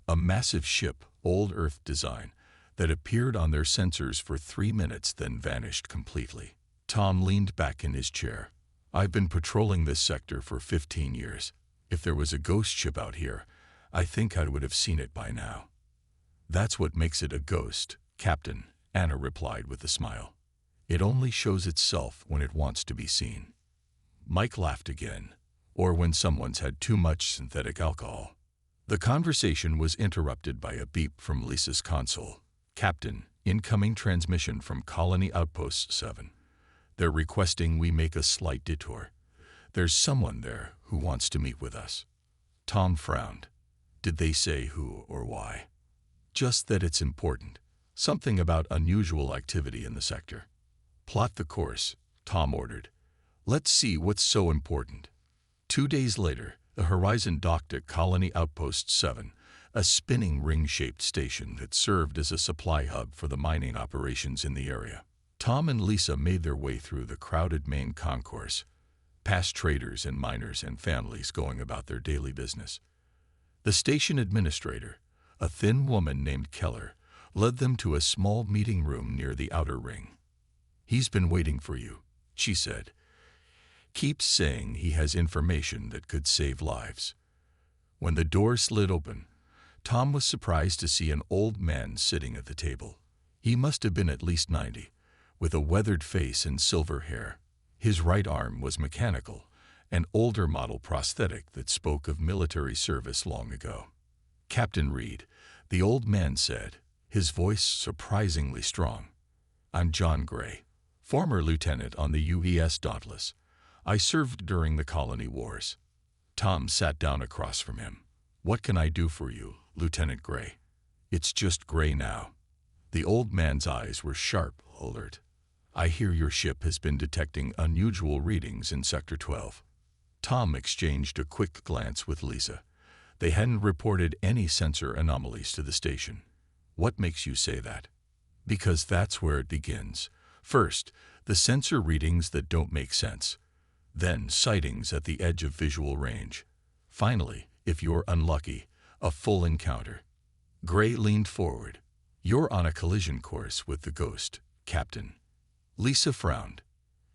A massive ship, old Earth design, that appeared on their sensors for 3 minutes then vanished completely." Tom leaned back in his chair. "I've been patrolling this sector for 15 years. If there was a ghost ship out here, I think I would have seen it by now." "That's what makes it a ghost, Captain," Anna replied with a smile. "It only shows itself when it wants to be seen." Mike laughed again, or when someone's had too much synthetic alcohol. The conversation was interrupted by a beep from Lisa's console. "Captain, incoming transmission from Colony Outpost 7. They're requesting we make a slight detour. There's someone there who wants to meet with us." Tom frowned. "Did they say who or why?" "Just that it's important. Something about unusual activity in the sector." "Plot the course," Tom ordered. "Let's see what's so important." 2 days later, the Horizon docked at Colony Outpost 7, a spinning ring-shaped station that served as a supply hub for the mining operations in the area. Tom and Lisa made their way through the crowded main concourse, past traders and miners and families going about their daily business. The station administrator, a thin woman named Keller, led them to a small meeting room near the outer ring. "He's been waiting for you," she said. "Keeps saying he has information that could save lives." When the door slid open, Tom was surprised to see an old man sitting at the table. He must have been at least 90, with a weathered face and silver hair. His right arm was mechanical, an older model prosthetic that spoke of military service long ago. "Captain Reed," the old man said, his voice surprisingly strong. "I'm John Gray, former lieutenant on the UES Dauntless. I served during the colony wars." Tom sat down across from him. "What can I do for you, Lieutenant Gray?" "It's just Gray now." The old man's eyes were sharp, alert. "I hear your ship has been detecting unusual readings in Sector 12. Tom exchanged a quick glance with Lisa. They hadn't reported any sensor anomalies to the station. "What makes you say that?" "Because that's where it begins. First, the sensor readings that don't make sense. Then sightings at the edge of visual range. Finally, if you're unlucky, a full encounter." Gray leaned forward. "You're on a collision course with the ghost, Captain." Lisa frowned.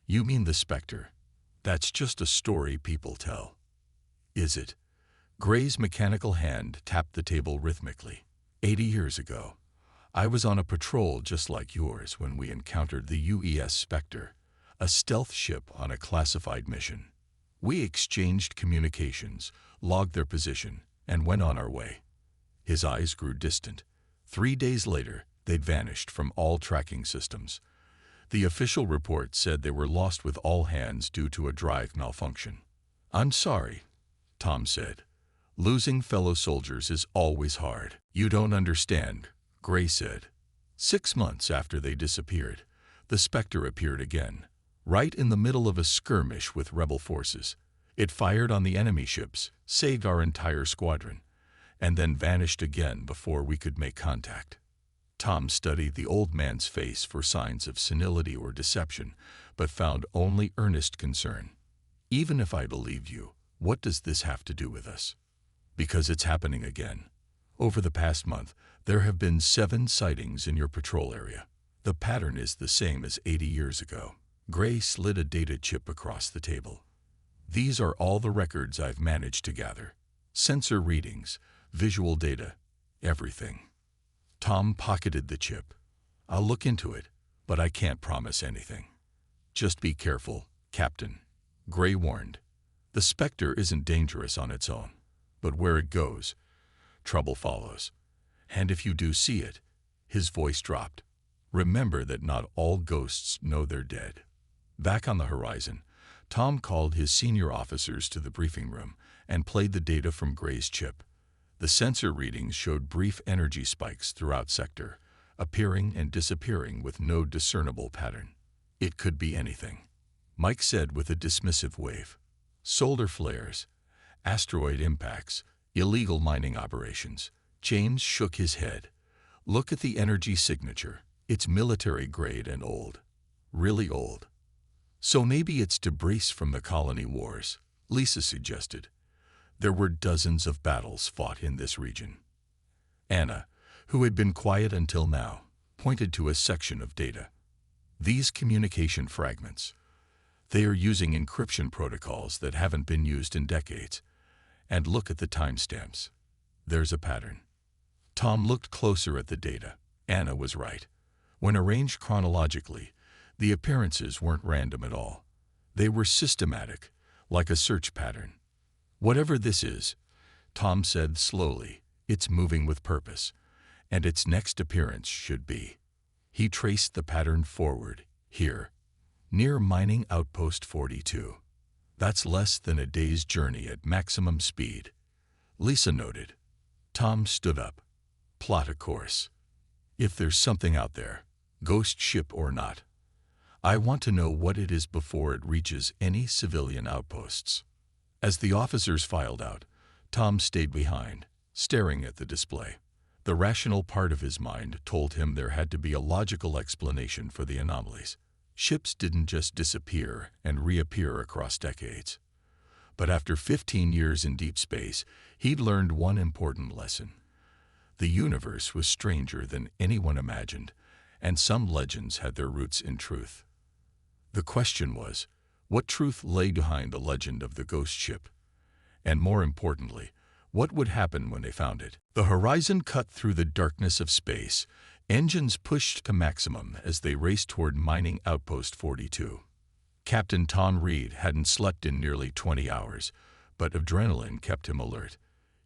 "You mean the Spectre? That's just a story people tell." "Is it?" Gray's mechanical hand tapped the table rhythmically. 80 years ago, I was on a patrol just like yours when we encountered the UES Spectre, a stealth ship on a classified mission. We exchanged communications, logged their position, and went on our way." His eyes grew distant. 3 days later, they'd vanished from all tracking systems. The official report said they were lost with all hands due to a drive malfunction. "I'm sorry," Tom said. "Losing fellow soldiers is always hard." "You don't understand," Gray said. 6 months after they disappeared, the Spectre appeared again, right in the middle of a skirmish with rebel forces. It fired on the enemy ships, saved our entire squadron, and then vanished again before we could make contact. Tom studied the old man's face for signs of senility or deception, but found only earnest concern. Even if I believed you, what does this have to do with us? Because it's happening again. Over the past month, there have been 7 sightings in your patrol area. The pattern is the same as 80 years ago. Gray slid a data chip across the table. These are all the records I've managed to gather. Sensor readings, visual data, everything. Tom pocketed the chip. I'll look into it, but I can't promise anything. Just be careful, Captain. Gray warned. The Spectre isn't dangerous on its own, but where it goes, trouble follows. And if you do see it, his voice dropped. Remember that not all ghosts know they're dead. Back on the horizon, Tom called his senior officers to the briefing room and played the data from Gray's chip. The sensor readings showed brief energy spikes throughout sector, appearing and disappearing with no discernible pattern. It could be anything, Mike said with a dismissive wave. Solar flares, asteroid impacts, illegal mining operations. James shook his head. Look at the energy signature. It's military grade and old. Really old. So maybe it's debris from the colony wars, Lisa suggested. There were dozens of battles fought in this region. Anna, who had been quiet until now, pointed to a section of data. These communication fragments. They are using encryption protocols that haven't been used in decades. And look at the timestamps. There's a pattern. Tom looked closer at the data. Anna was right. When arranged chronologically, the appearances weren't random at all. They were systematic, like a search pattern. Whatever this is, Tom said slowly, it's moving with purpose, and its next appearance should be. He traced the pattern forward, here, near Mining Outpost 42. That's less than a day's journey at maximum speed. Lisa noted. Tom stood up. Plot a course. If there's something out there, ghost ship or not, I want to know what it is before it reaches any civilian outposts. As the officers filed out, Tom stayed behind, staring at the display. The rational part of his mind told him there had to be a logical explanation for the anomalies. Ships didn't just disappear and reappear across decades. But after 15 years in deep space, he'd learned one important lesson. The universe was stranger than anyone imagined, and some legends had their roots in truth. The question was, what truth lay behind the legend of the ghost ship? And more importantly, what would happen when they found it? The horizon cut through the darkness of space. Engines pushed to maximum as they raced toward Mining Outpost 42. Captain Tom Reed hadn't slept in nearly 20 hours, but adrenaline kept him alert.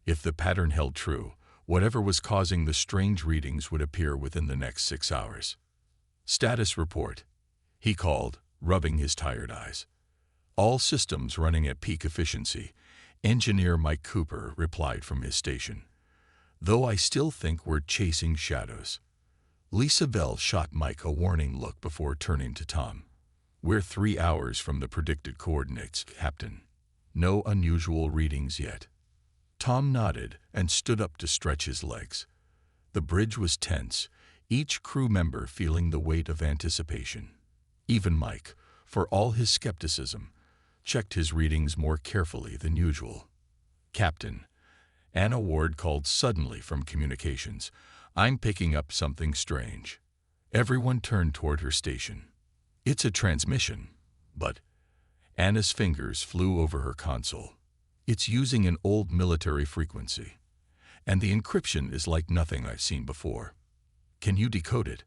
If the pattern held true, whatever was causing the strange readings would appear within the next 6 hours. Status report, he called, rubbing his tired eyes. All systems running at peak efficiency, Engineer Mike Cooper replied from his station. Though I still think we're chasing shadows. Lisa Bell shot Mike a warning look before turning to Tom. We're 3 hours from the predicted coordinates, Captain. No unusual readings yet. Tom nodded and stood up to stretch his legs. The bridge was tense, each crew member feeling the weight of anticipation. Even Mike, for all his skepticism, checked his readings more carefully than usual. Captain, Anna Ward called suddenly from communications. I'm picking up something strange. Everyone turned toward her station. It's a transmission, but Anna's fingers flew over her console. It's using an old military frequency, and the encryption is like nothing I've seen before. Can you decode it?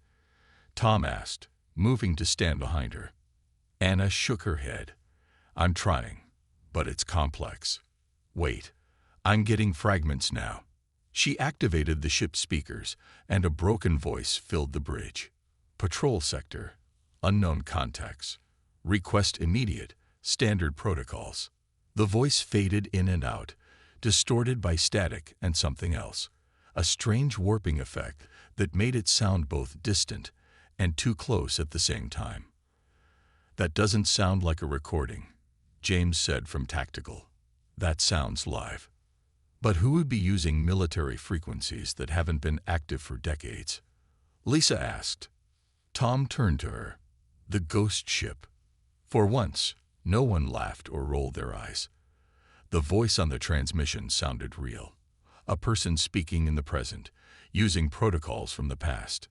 Tom asked, moving to stand behind her. Anna shook her head. I'm trying, but it's complex. Wait, I'm getting fragments now. She activated the ship's speakers, and a broken voice filled the bridge. Patrol sector, unknown contacts, request immediate, standard protocols. The voice faded in and out, distorted by static and something else, a strange warping effect that made it sound both distant and too close at the same time. That doesn't sound like a recording, James said from Tactical. That sounds live. But who would be using military frequencies that haven't been active for decades? Lisa asked. Tom turned to her. The ghost ship. For once, no one laughed or rolled their eyes. The voice on the transmission sounded real. A person speaking in the present, using protocols from the past.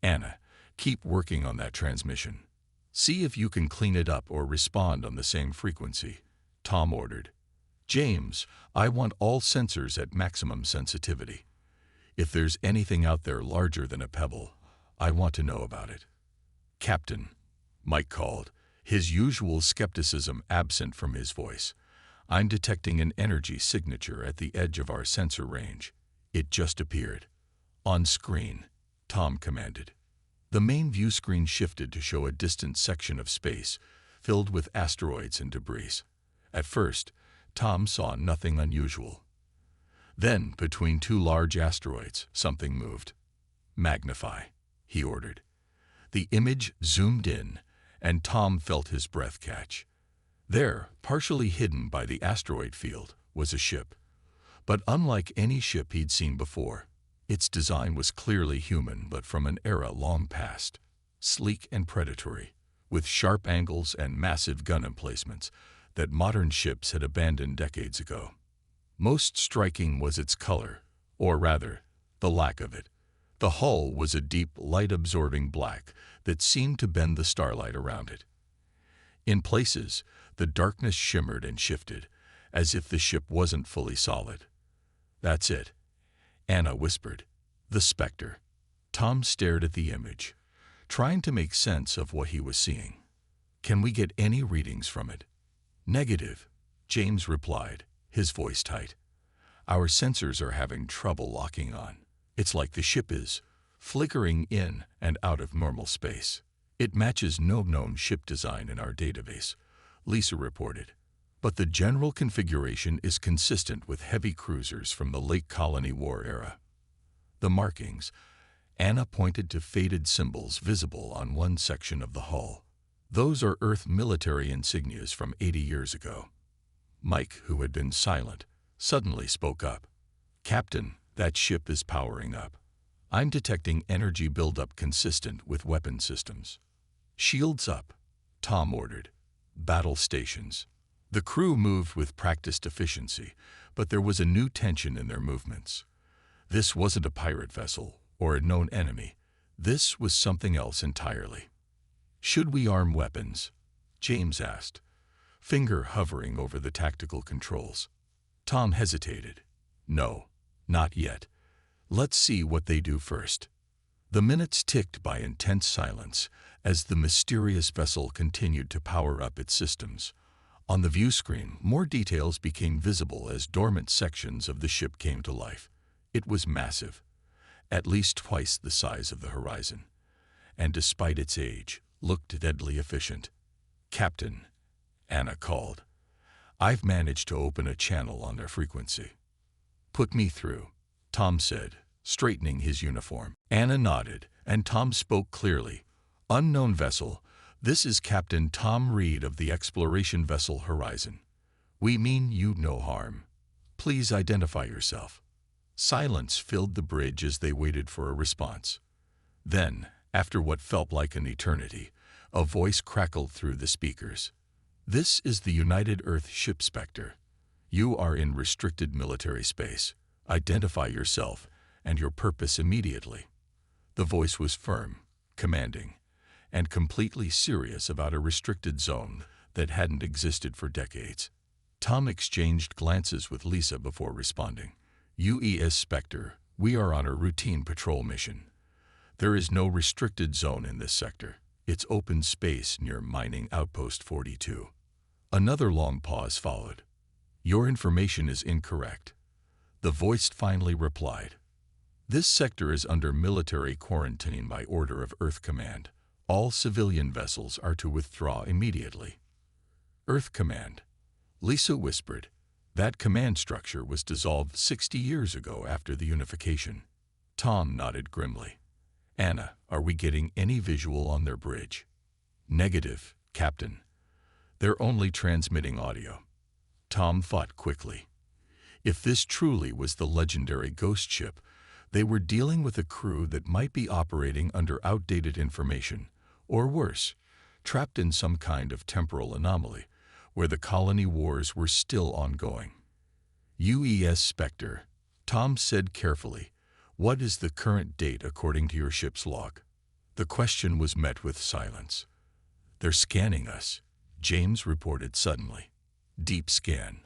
Anna, keep working on that transmission. See if you can clean it up or respond on the same frequency, Tom ordered. James, I want all sensors at maximum sensitivity. If there's anything out there larger than a pebble, I want to know about it. Captain, Mike called, his usual skepticism absent from his voice. I'm detecting an energy signature at the edge of our sensor range. It just appeared. On screen, Tom commanded. The main view screen shifted to show a distant section of space, filled with asteroids and debris. At first, Tom saw nothing unusual. Then, between two large asteroids, something moved. Magnify, he ordered. The image zoomed in, and Tom felt his breath catch. There, partially hidden by the asteroid field, was a ship. But unlike any ship he'd seen before, its design was clearly human but from an era long past. Sleek and predatory, with sharp angles and massive gun emplacements that modern ships had abandoned decades ago. Most striking was its color, or rather, the lack of it. The hull was a deep, light-absorbing black that seemed to bend the starlight around it. In places, the darkness shimmered and shifted, as if the ship wasn't fully solid. That's it, Anna whispered. The Spectre. Tom stared at the image, trying to make sense of what he was seeing. Can we get any readings from it? Negative, James replied, his voice tight. Our sensors are having trouble locking on. It's like the ship is flickering in and out of normal space. It matches no known ship design in our database, Lisa reported. But the general configuration is consistent with heavy cruisers from the late Colony War era. The markings, Anna pointed to faded symbols visible on one section of the hull. Those are Earth military insignias from 80 years ago. Mike, who had been silent, suddenly spoke up. Captain, that ship is powering up. I'm detecting energy buildup consistent with weapon systems. Shields up, Tom ordered. Battle stations. The crew moved with practiced efficiency, but there was a new tension in their movements. This wasn't a pirate vessel or a known enemy. This was something else entirely. Should we arm weapons? James asked, finger hovering over the tactical controls. Tom hesitated. No, not yet. Let's see what they do first. The minutes ticked by intense silence as the mysterious vessel continued to power up its systems. On the view screen, more details became visible as dormant sections of the ship came to life. It was massive, at least twice the size of the horizon, and despite its age, looked deadly efficient. Captain, Anna called. I've managed to open a channel on their frequency. Put me through, Tom said, straightening his uniform. Anna nodded, and Tom spoke clearly. Unknown vessel, this is Captain Tom Reed of the exploration vessel Horizon. We mean you no harm. Please identify yourself. Silence filled the bridge as they waited for a response. Then, after what felt like an eternity, a voice crackled through the speakers. This is the United Earth Ship Spectre. You are in restricted military space. Identify yourself and your purpose immediately. The voice was firm, commanding, and completely serious about a restricted zone that hadn't existed for decades. Tom exchanged glances with Lisa before responding. UES Spectre, we are on a routine patrol mission. There is no restricted zone in this sector. It's open space near Mining Outpost 42. Another long pause followed. Your information is incorrect. The voice finally replied. This sector is under military quarantine by order of Earth Command. All civilian vessels are to withdraw immediately. Earth Command, Lisa whispered. That command structure was dissolved 60 years ago after the unification. Tom nodded grimly. Anna, are we getting any visual on their bridge? Negative, Captain. They're only transmitting audio. Tom thought quickly. If this truly was the legendary ghost ship, they were dealing with a crew that might be operating under outdated information, or worse, trapped in some kind of temporal anomaly, where the colony wars were still ongoing. UES Spectre, Tom said carefully, "What is the current date according to your ship's log?" The question was met with silence. "They're scanning us," James reported suddenly. "Deep scan.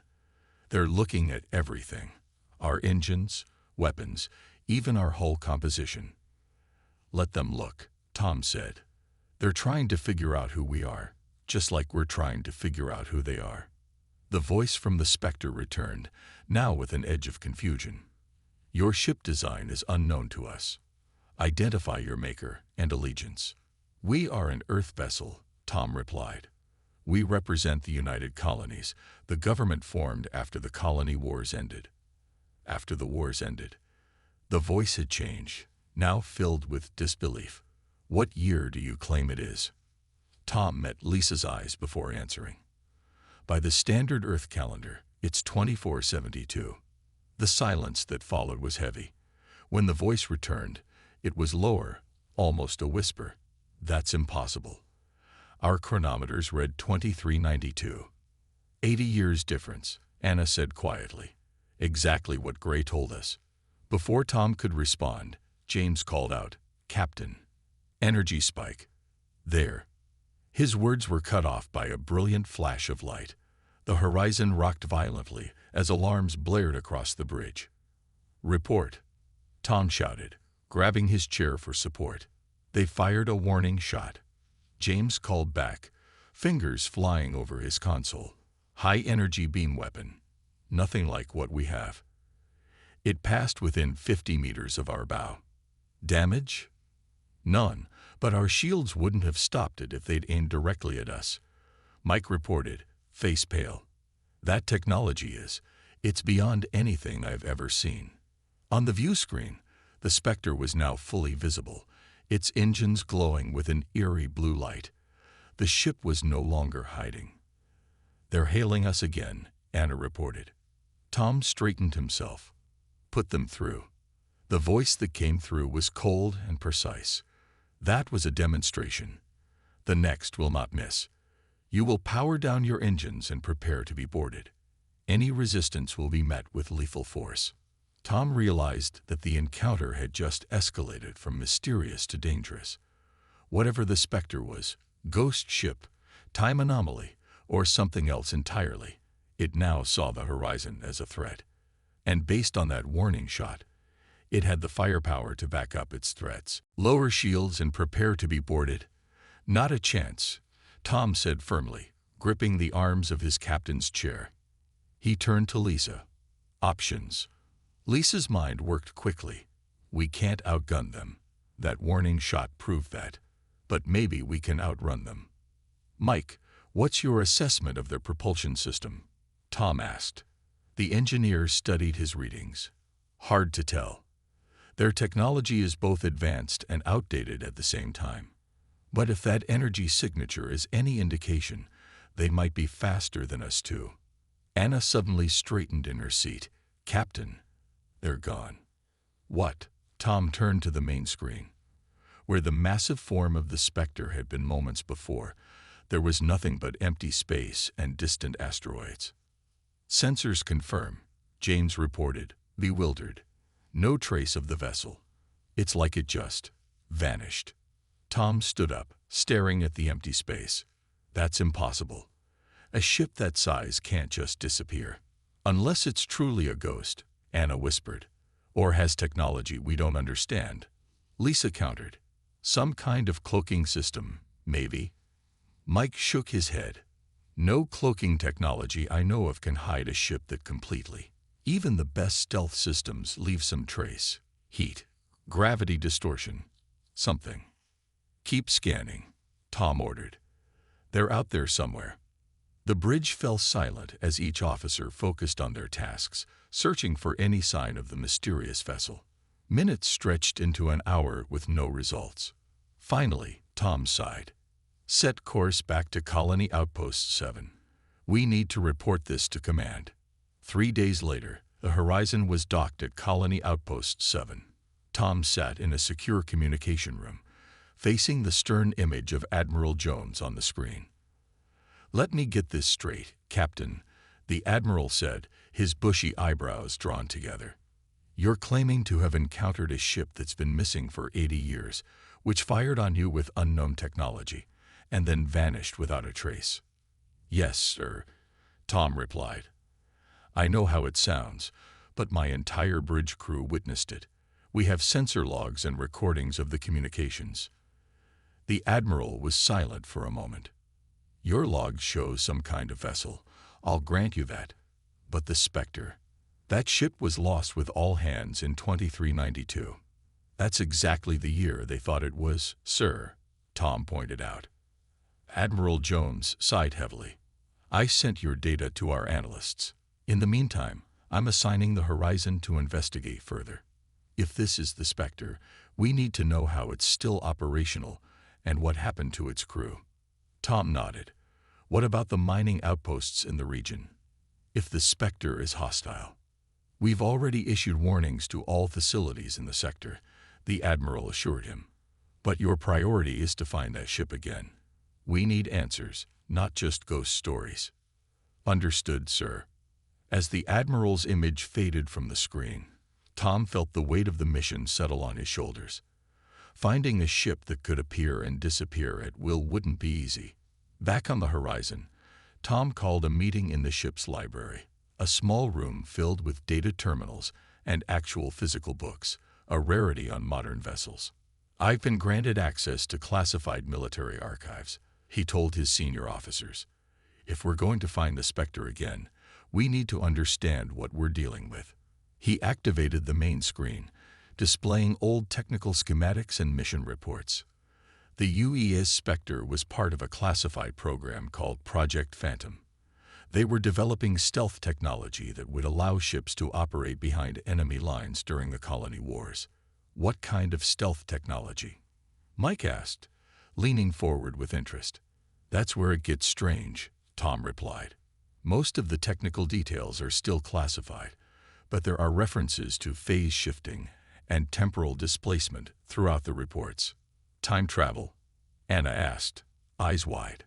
They're looking at everything. Our engines, weapons, even our hull composition." "Let them look," Tom said. "They're trying to figure out who we are, just like we're trying to figure out who they are." The voice from the Spectre returned, now with an edge of confusion. "Your ship design is unknown to us. Identify your maker and allegiance." "We are an Earth vessel," Tom replied. "We represent the United Colonies, the government formed after the colony wars ended." After the wars ended. The voice had changed, now filled with disbelief. "What year do you claim it is?" Tom met Lisa's eyes before answering. "By the standard Earth calendar, it's 2472. The silence that followed was heavy. When the voice returned, it was lower, almost a whisper. "That's impossible. Our chronometers read 2392. 80 years difference," Anna said quietly. "Exactly what Gray told us." Before Tom could respond, James called out, "Captain, energy spike." "There." His words were cut off by a brilliant flash of light. The horizon rocked violently as alarms blared across the bridge. "Report," Tom shouted, grabbing his chair for support. They fired a warning shot. James called back, fingers flying over his console. "High-energy beam weapon. Nothing like what we have." It passed within 50 meters of our bow. "Damage?" "None, but our shields wouldn't have stopped it if they'd aimed directly at us." Mike reported, face pale. "That technology it's beyond anything I've ever seen." On the view screen, the Spectre was now fully visible, its engines glowing with an eerie blue light. The ship was no longer hiding. "They're hailing us again," Anna reported. Tom straightened himself. "Put them through." The voice that came through was cold and precise. "That was a demonstration. The next will not miss. You will power down your engines and prepare to be boarded. Any resistance will be met with lethal force." Tom realized that the encounter had just escalated from mysterious to dangerous. Whatever the Spectre was, ghost ship, time anomaly, or something else entirely, it now saw the horizon as a threat. And based on that warning shot, it had the firepower to back up its threats. "Lower shields and prepare to be boarded." "Not a chance," Tom said firmly, gripping the arms of his captain's chair. He turned to Lisa. "Options." Lisa's mind worked quickly. "We can't outgun them. That warning shot proved that. But maybe we can outrun them." "Mike, what's your assessment of their propulsion system?" Tom asked. The engineer studied his readings. "Hard to tell. Their technology is both advanced and outdated at the same time. But if that energy signature is any indication, they might be faster than us too." Anna suddenly straightened in her seat. "Captain, they're gone." "What?" Tom turned to the main screen. Where the massive form of the Spectre had been moments before, there was nothing but empty space and distant asteroids. "Sensors confirm," James reported, bewildered. "No trace of the vessel. It's like it just vanished." Tom stood up, staring at the empty space. "That's impossible. A ship that size can't just disappear." "Unless it's truly a ghost," Anna whispered. "Or has technology we don't understand," Lisa countered. "Some kind of cloaking system, maybe." Mike shook his head. "No cloaking technology I know of can hide a ship that completely. Even the best stealth systems leave some trace. Heat, gravity distortion, something." "Keep scanning," Tom ordered. "They're out there somewhere." The bridge fell silent as each officer focused on their tasks, searching for any sign of the mysterious vessel. Minutes stretched into an hour with no results. Finally, Tom sighed. "Set course back to Colony Outpost 7. We need to report this to command." 3 days later, The Horizon was docked at Colony Outpost 7. Tom sat in a secure communication room, facing the stern image of Admiral Jones on the screen. "Let me get this straight, Captain," the Admiral said, his bushy eyebrows drawn together. "You're claiming to have encountered a ship that's been missing for 80 years, which fired on you with unknown technology, and then vanished without a trace." "Yes, sir," Tom replied. "I know how it sounds, but my entire bridge crew witnessed it. We have sensor logs and recordings of the communications." The Admiral was silent for a moment. "Your logs show some kind of vessel. I'll grant you that. But the Spectre, that ship was lost with all hands in 2392. That's exactly the year they thought it was, sir," Tom pointed out. Admiral Jones sighed heavily. "I sent your data to our analysts. In the meantime, I'm assigning the Horizon to investigate further. If this is the Spectre, we need to know how it's still operational and what happened to its crew." Tom nodded. "What about the mining outposts in the region? If the Spectre is hostile?" "We've already issued warnings to all facilities in the sector," the Admiral assured him. "But your priority is to find that ship again. We need answers, not just ghost stories." "Understood, sir." As the Admiral's image faded from the screen, Tom felt the weight of the mission settle on his shoulders. Finding a ship that could appear and disappear at will wouldn't be easy. Back on the Horizon, Tom called a meeting in the ship's library, a small room filled with data terminals and actual physical books, a rarity on modern vessels. "I've been granted access to classified military archives," he told his senior officers. "If we're going to find the Spectre again, we need to understand what we're dealing with." He activated the main screen, displaying old technical schematics and mission reports. The UES Spectre was part of a classified program called Project Phantom. They were developing stealth technology that would allow ships to operate behind enemy lines during the colony wars. "What kind of stealth technology?" Mike asked, leaning forward with interest. "That's where it gets strange," Tom replied. "Most of the technical details are still classified, but there are references to phase shifting and temporal displacement throughout the reports." "Time travel?" Anna asked, eyes wide.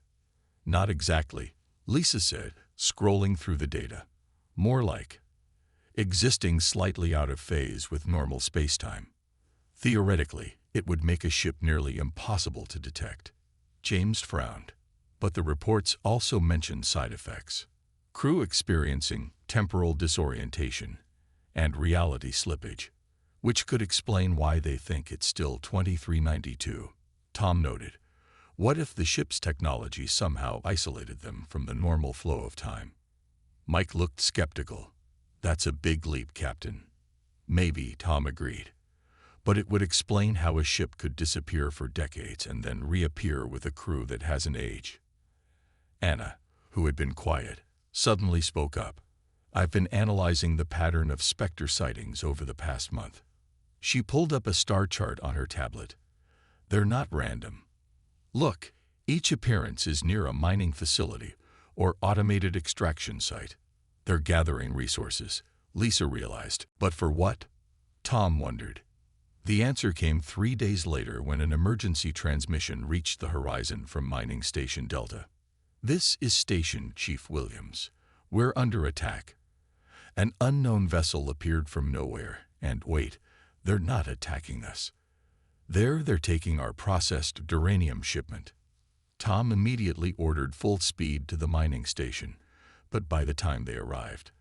"Not exactly," Lisa said, scrolling through the data. "More like existing slightly out of phase with normal spacetime. Theoretically, it would make a ship nearly impossible to detect." James frowned. "But the reports also mention side effects. Crew experiencing temporal disorientation and reality slippage, which could explain why they think it's still 2392. Tom noted. "What if the ship's technology somehow isolated them from the normal flow of time?" Mike looked skeptical. "That's a big leap, Captain." "Maybe," Tom agreed. "But it would explain how a ship could disappear for decades and then reappear with a crew that hasn't aged." Anna, who had been quiet, suddenly spoke up. "I've been analyzing the pattern of Spectre sightings over the past month." She pulled up a star chart on her tablet. "They're not random. Look, each appearance is near a mining facility or automated extraction site. They're gathering resources," Lisa realized. "But for what?" Tom wondered. The answer came 3 days later when an emergency transmission reached the Horizon from Mining Station Delta. "This is Station Chief Williams. We're under attack. An unknown vessel appeared from nowhere, and wait, they're not attacking us. They're taking our processed duranium shipment." Tom immediately ordered full speed to the mining station, but by the time they arrived,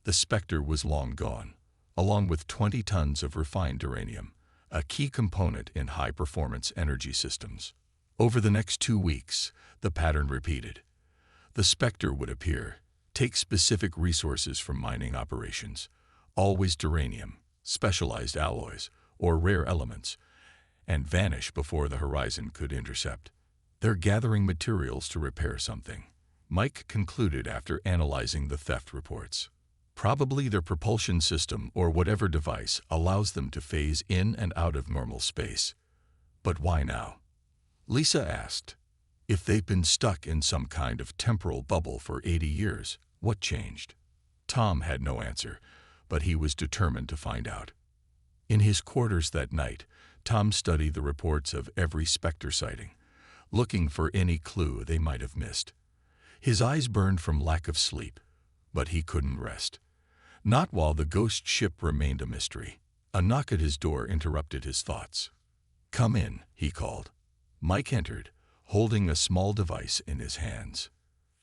the Spectre was long gone, along with 20 tons of refined uranium, a key component in high-performance energy systems. Over the next 2 weeks, the pattern repeated. The Spectre would appear, take specific resources from mining operations, always duranium, specialized alloys, or rare elements, and vanish before the Horizon could intercept. "They're gathering materials to repair something," Mike concluded after analyzing the theft reports. "Probably their propulsion system or whatever device allows them to phase in and out of normal space. But why now?" Lisa asked. "If they've been stuck in some kind of temporal bubble for 80 years, what changed?" Tom had no answer, but he was determined to find out. In his quarters that night, Tom studied the reports of every Spectre sighting, looking for any clue they might have missed. His eyes burned from lack of sleep, but he couldn't rest. Not while the ghost ship remained a mystery. A knock at his door interrupted his thoughts. "Come in," he called. Mike entered, holding a small device in his hands.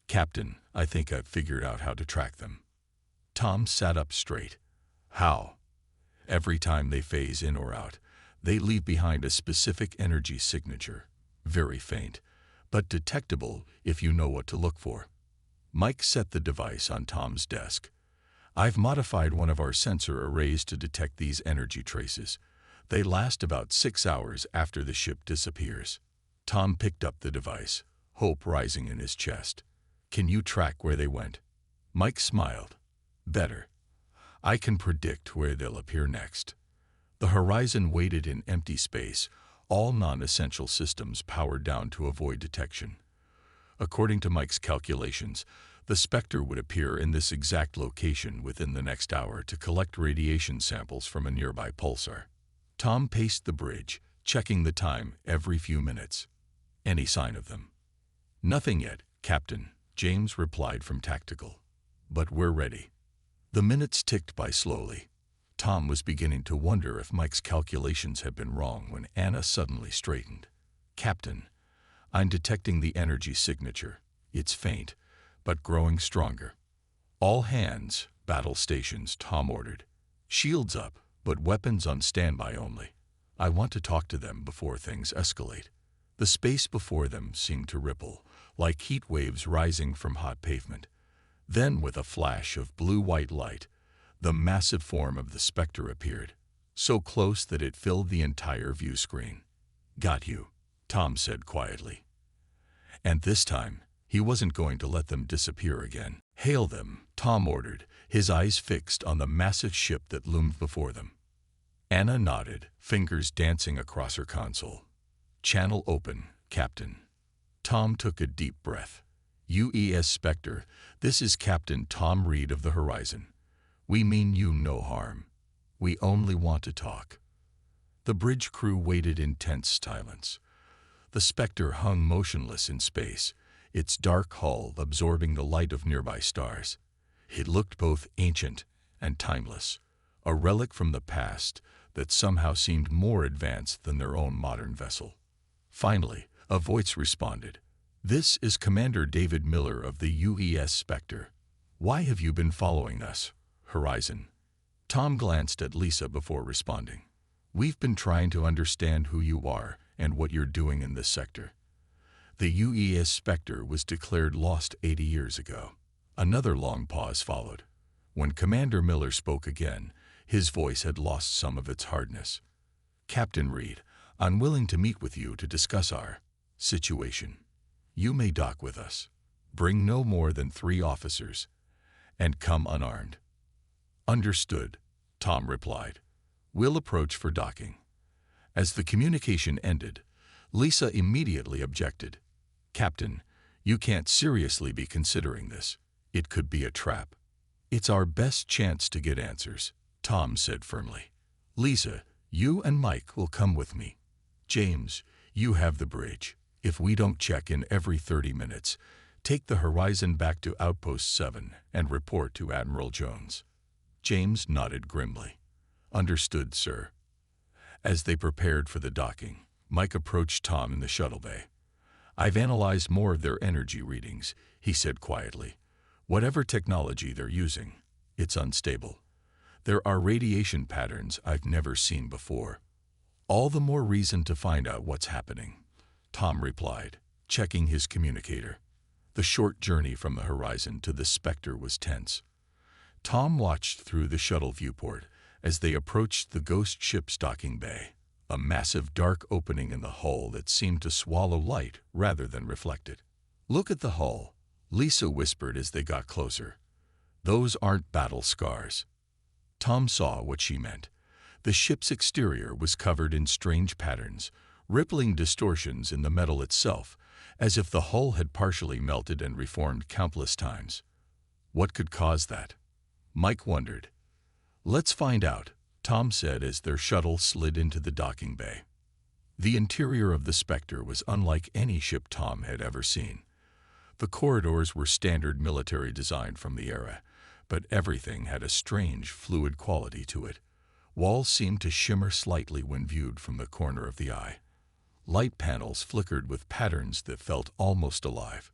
"Captain, I think I've figured out how to track them." Tom sat up straight. "How?" "Every time they phase in or out, they leave behind a specific energy signature. Very faint, but detectable if you know what to look for." Mike set the device on Tom's desk. "I've modified one of our sensor arrays to detect these energy traces. They last about 6 hours after the ship disappears." Tom picked up the device, hope rising in his chest. "Can you track where they went?" Mike smiled. "Better. I can predict where they'll appear next." The horizon waited in empty space, all non-essential systems powered down to avoid detection. According to Mike's calculations, the Spectre would appear in this exact location within the next hour to collect radiation samples from a nearby pulsar. Tom paced the bridge, checking the time every few minutes. "Any sign of them?" "Nothing yet, Captain," James replied from Tactical. "But we're ready." The minutes ticked by slowly. Tom was beginning to wonder if Mike's calculations had been wrong when Anna suddenly straightened. "Captain, I'm detecting the energy signature. It's faint, but growing stronger." "All hands, battle stations," Tom ordered. "Shields up, but weapons on standby only. I want to talk to them before things escalate." The space before them seemed to ripple, like heat waves rising from hot pavement. Then, with a flash of blue-white light, the massive form of the Spectre appeared, so close that it filled the entire view screen. "Got you," Tom said quietly. And this time, he wasn't going to let them disappear again. "Hail them," Tom ordered, his eyes fixed on the massive ship that loomed before them. Anna nodded, fingers dancing across her console. "Channel open, Captain." Tom took a deep breath. "UES Spectre, this is Captain Tom Reed of the Horizon. We mean you no harm. We only want to talk." The bridge crew waited in tense silence. The Spectre hung motionless in space, its dark hull absorbing the light of nearby stars. It looked both ancient and timeless, a relic from the past that somehow seemed more advanced than their own modern vessel. Finally, a voice responded. "This is Commander David Miller of the UES Spectre. Why have you been following us, Horizon?" Tom glanced at Lisa before responding. "We've been trying to understand who you are and what you're doing in this sector." The UES Spectre was declared lost 80 years ago. Another long pause followed. When Commander Miller spoke again, his voice had lost some of its hardness. "Captain Reed, I'm willing to meet with you to discuss our situation. You may dock with us. Bring no more than 3 officers, and come unarmed." "Understood," Tom replied. "We'll approach for docking." As the communication ended, Lisa immediately objected. "Captain, you can't seriously be considering this. It could be a trap." "It's our best chance to get answers," Tom said firmly. "Lisa, you and Mike will come with me. James, you have the bridge. If we don't check in every 30 minutes, take the Horizon back to Outpost 7 and report to Admiral Jones." James nodded grimly. "Understood, sir." As they prepared for the docking, Mike approached Tom in the shuttle bay. "I've analyzed more of their energy readings," he said quietly. "Whatever technology they're using, it's unstable. There are radiation patterns I've never seen before." "All the more reason to find out what's happening," Tom replied, checking his communicator. The short journey from the Horizon to the Spectre was tense. Tom watched through the shuttle viewport as they approached the ghost ship's docking bay, a massive dark opening in the hull that seemed to swallow light rather than reflect it. "Look at the hull," Lisa whispered as they got closer. "Those aren't battle scars." Tom saw what she meant. The ship's exterior was covered in strange patterns, rippling distortions in the metal itself, as if the hull had partially melted and reformed countless times. What could cause that? Mike wondered. "Let's find out," Tom said as their shuttle slid into the docking bay. The interior of the Spectre was unlike any ship Tom had ever seen. The corridors were standard military design from the era, but everything had a strange, fluid quality to it. Walls seemed to shimmer slightly when viewed from the corner of the eye. Light panels flickered with patterns that felt almost alive.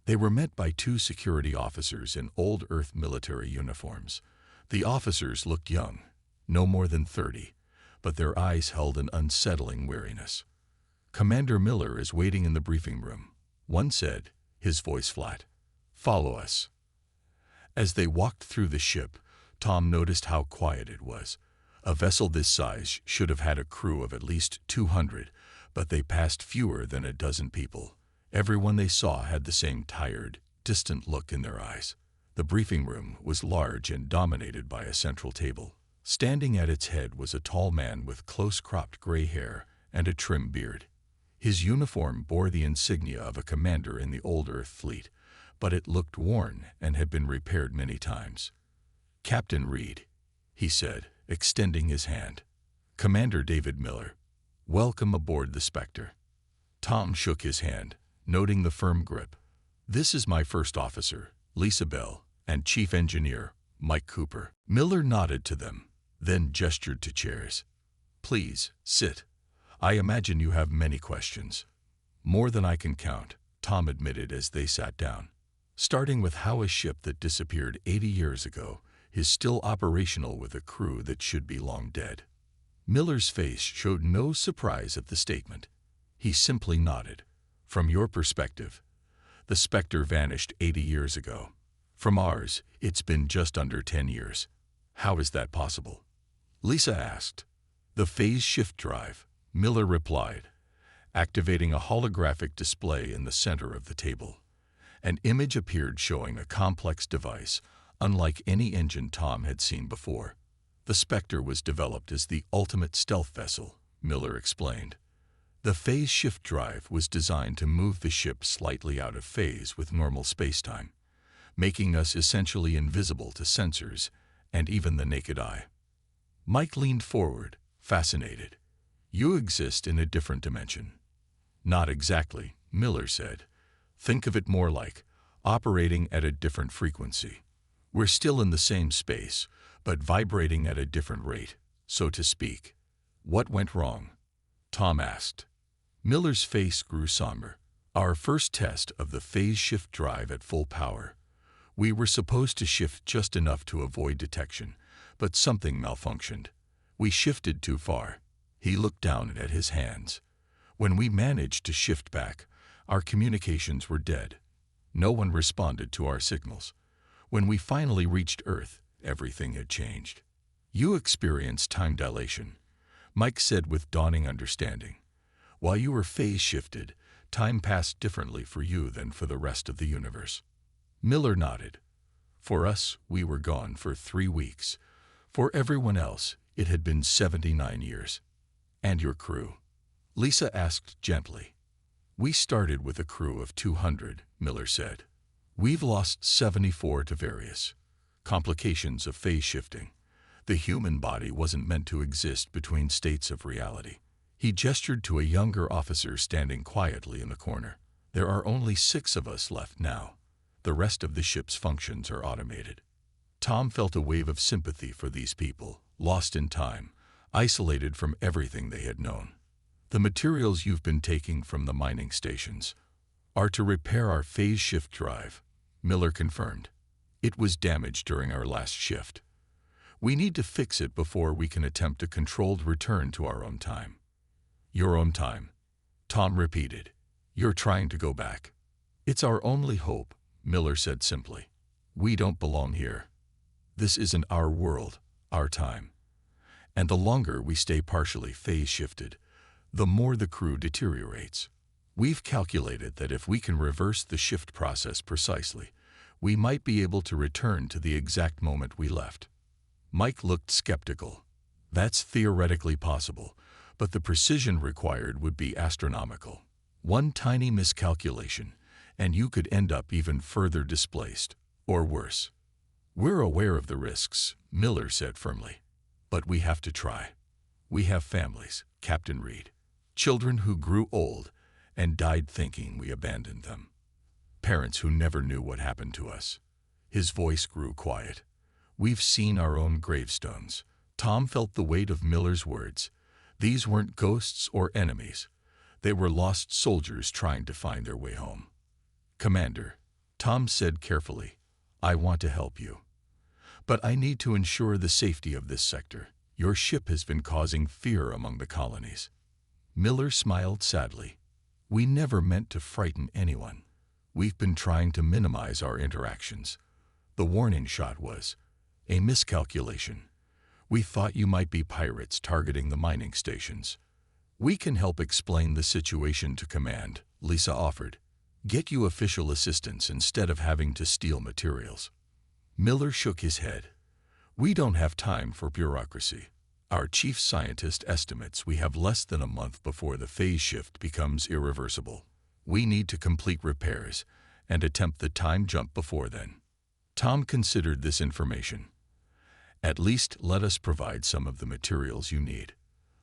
They were met by two security officers in old Earth military uniforms. The officers looked young, no more than 30, but their eyes held an unsettling weariness. "Commander Miller is waiting in the briefing room," one said, his voice flat. "Follow us." As they walked through the ship, Tom noticed how quiet it was. A vessel this size should have had a crew of at least 200, but they passed fewer than a dozen people. Everyone they saw had the same tired, distant look in their eyes. The briefing room was large and dominated by a central table. Standing at its head was a tall man with close-cropped gray hair and a trim beard. His uniform bore the insignia of a commander in the old Earth fleet, but it looked worn and had been repaired many times. "Captain Reed," he said, extending his hand. "Commander David Miller. Welcome aboard the Spectre." Tom shook his hand, noting the firm grip. "This is my first officer, Lisa Bell, and Chief Engineer, Mike Cooper." Miller nodded to them, then gestured to chairs. "Please, sit. I imagine you have many questions." "More than I can count," Tom admitted as they sat down. "Starting with how a ship that disappeared 80 years ago is still operational with a crew that should be long dead." Miller's face showed no surprise at the statement. He simply nodded. "From your perspective, the Spectre vanished 80 years ago. From ours, it's been just under 10 years. How is that possible?" Lisa asked. "The phase shift drive," Miller replied, activating a holographic display in the center of the table. An image appeared showing a complex device, unlike any engine Tom had seen before. "The Spectre was developed as the ultimate stealth vessel," Miller explained. "The phase shift drive was designed to move the ship slightly out of phase with normal spacetime, making us essentially invisible to sensors and even the naked eye." Mike leaned forward, fascinated. "You exist in a different dimension." "Not exactly," Miller said. "Think of it more like operating at a different frequency. We're still in the same space, but vibrating at a different rate, so to speak." "What went wrong?" Tom asked. Miller's face grew somber. "Our first test of the phase shift drive at full power. We were supposed to shift just enough to avoid detection, but something malfunctioned. We shifted too far." He looked down at his hands. "When we managed to shift back, our communications were dead. No one responded to our signals. When we finally reached Earth, everything had changed." "You experienced time dilation," Mike said with dawning understanding. "While you were phase shifted, time passed differently for you than for the rest of the universe." Miller nodded. "For us, we were gone for 3 weeks. For everyone else, it had been 79 years." "And your crew?" Lisa asked gently. "We started with a crew of 200, Miller said. We've lost 74 to various complications of phase shifting. The human body wasn't meant to exist between states of reality." He gestured to a younger officer standing quietly in the corner. "There are only 6 of us left now. The rest of the ship's functions are automated." Tom felt a wave of sympathy for these people, lost in time, isolated from everything they had known. "The materials you've been taking from the mining stations are to repair our phase shift drive," Miller confirmed. "It was damaged during our last shift. We need to fix it before we can attempt a controlled return to our own time." "Your own time," Tom repeated. "You're trying to go back." "It's our only hope," Miller said simply. "We don't belong here. This isn't our world, our time. And the longer we stay partially phase shifted, the more the crew deteriorates. We've calculated that if we can reverse the shift process precisely, we might be able to return to the exact moment we left." Mike looked skeptical. "That's theoretically possible, but the precision required would be astronomical. One tiny miscalculation, and you could end up even further displaced, or worse." "We're aware of the risks," Miller said firmly. "But we have to try. We have families, Captain Reed. Children who grew old and died thinking we abandoned them. Parents who never knew what happened to us." His voice grew quiet. "We've seen our own gravestones." Tom felt the weight of Miller's words. These weren't ghosts or enemies. They were lost soldiers trying to find their way home. "Commander," Tom said carefully, "I want to help you. But I need to ensure the safety of this sector. Your ship has been causing fear among the colonies." Miller smiled sadly. "We never meant to frighten anyone. We've been trying to minimize our interactions. The warning shot was a miscalculation. We thought you might be pirates targeting the mining stations." "We can help explain the situation to command," Lisa offered. "Get you official assistance instead of having to steal materials." Miller shook his head. "We don't have time for bureaucracy. Our chief scientist estimates we have less than a month before the phase shift becomes irreversible. We need to complete repairs and attempt the time jump before then." Tom considered this information. "At least let us provide some of the materials you need.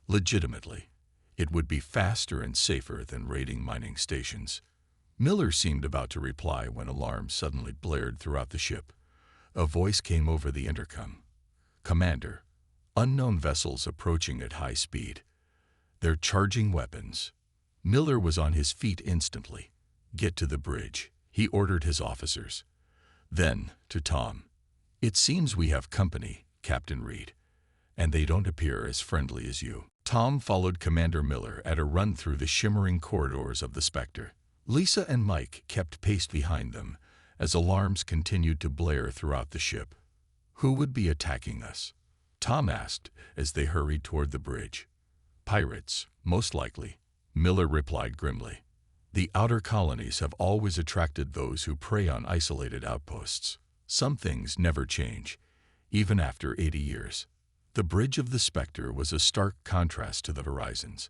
Legitimately. It would be faster and safer than raiding mining stations." Miller seemed about to reply when alarms suddenly blared throughout the ship. A voice came over the intercom. "Commander, unknown vessels approaching at high speed. They're charging weapons." Miller was on his feet instantly. "Get to the bridge," he ordered his officers. Then, to Tom, "It seems we have company, Captain Reed, and they don't appear as friendly as you." Tom followed Commander Miller at a run through the shimmering corridors of the Spectre. Lisa and Mike kept pace behind them as alarms continued to blare throughout the ship. "Who would be attacking us?" Tom asked as they hurried toward the bridge. "Pirates, most likely," Miller replied grimly. "The outer colonies have always attracted those who prey on isolated outposts. Some things never change, even after 80 years. The bridge of the Spectre was a stark contrast to the horizons,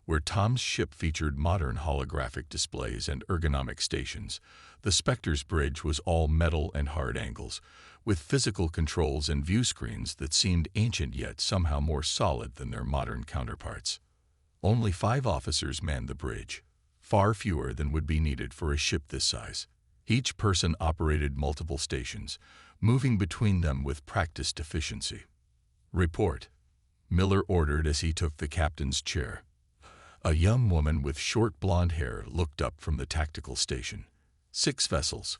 where Tom's ship featured modern holographic displays and ergonomic stations. The Spectre's bridge was all metal and hard angles, with physical controls and view screens that seemed ancient yet somehow more solid than their modern counterparts. Only 5 officers manned the bridge, far fewer than would be needed for a ship this size. Each person operated multiple stations, moving between them with practiced efficiency. "Report," Miller ordered as he took the captain's chair. A young woman with short blonde hair looked up from the tactical station. 6 vessels,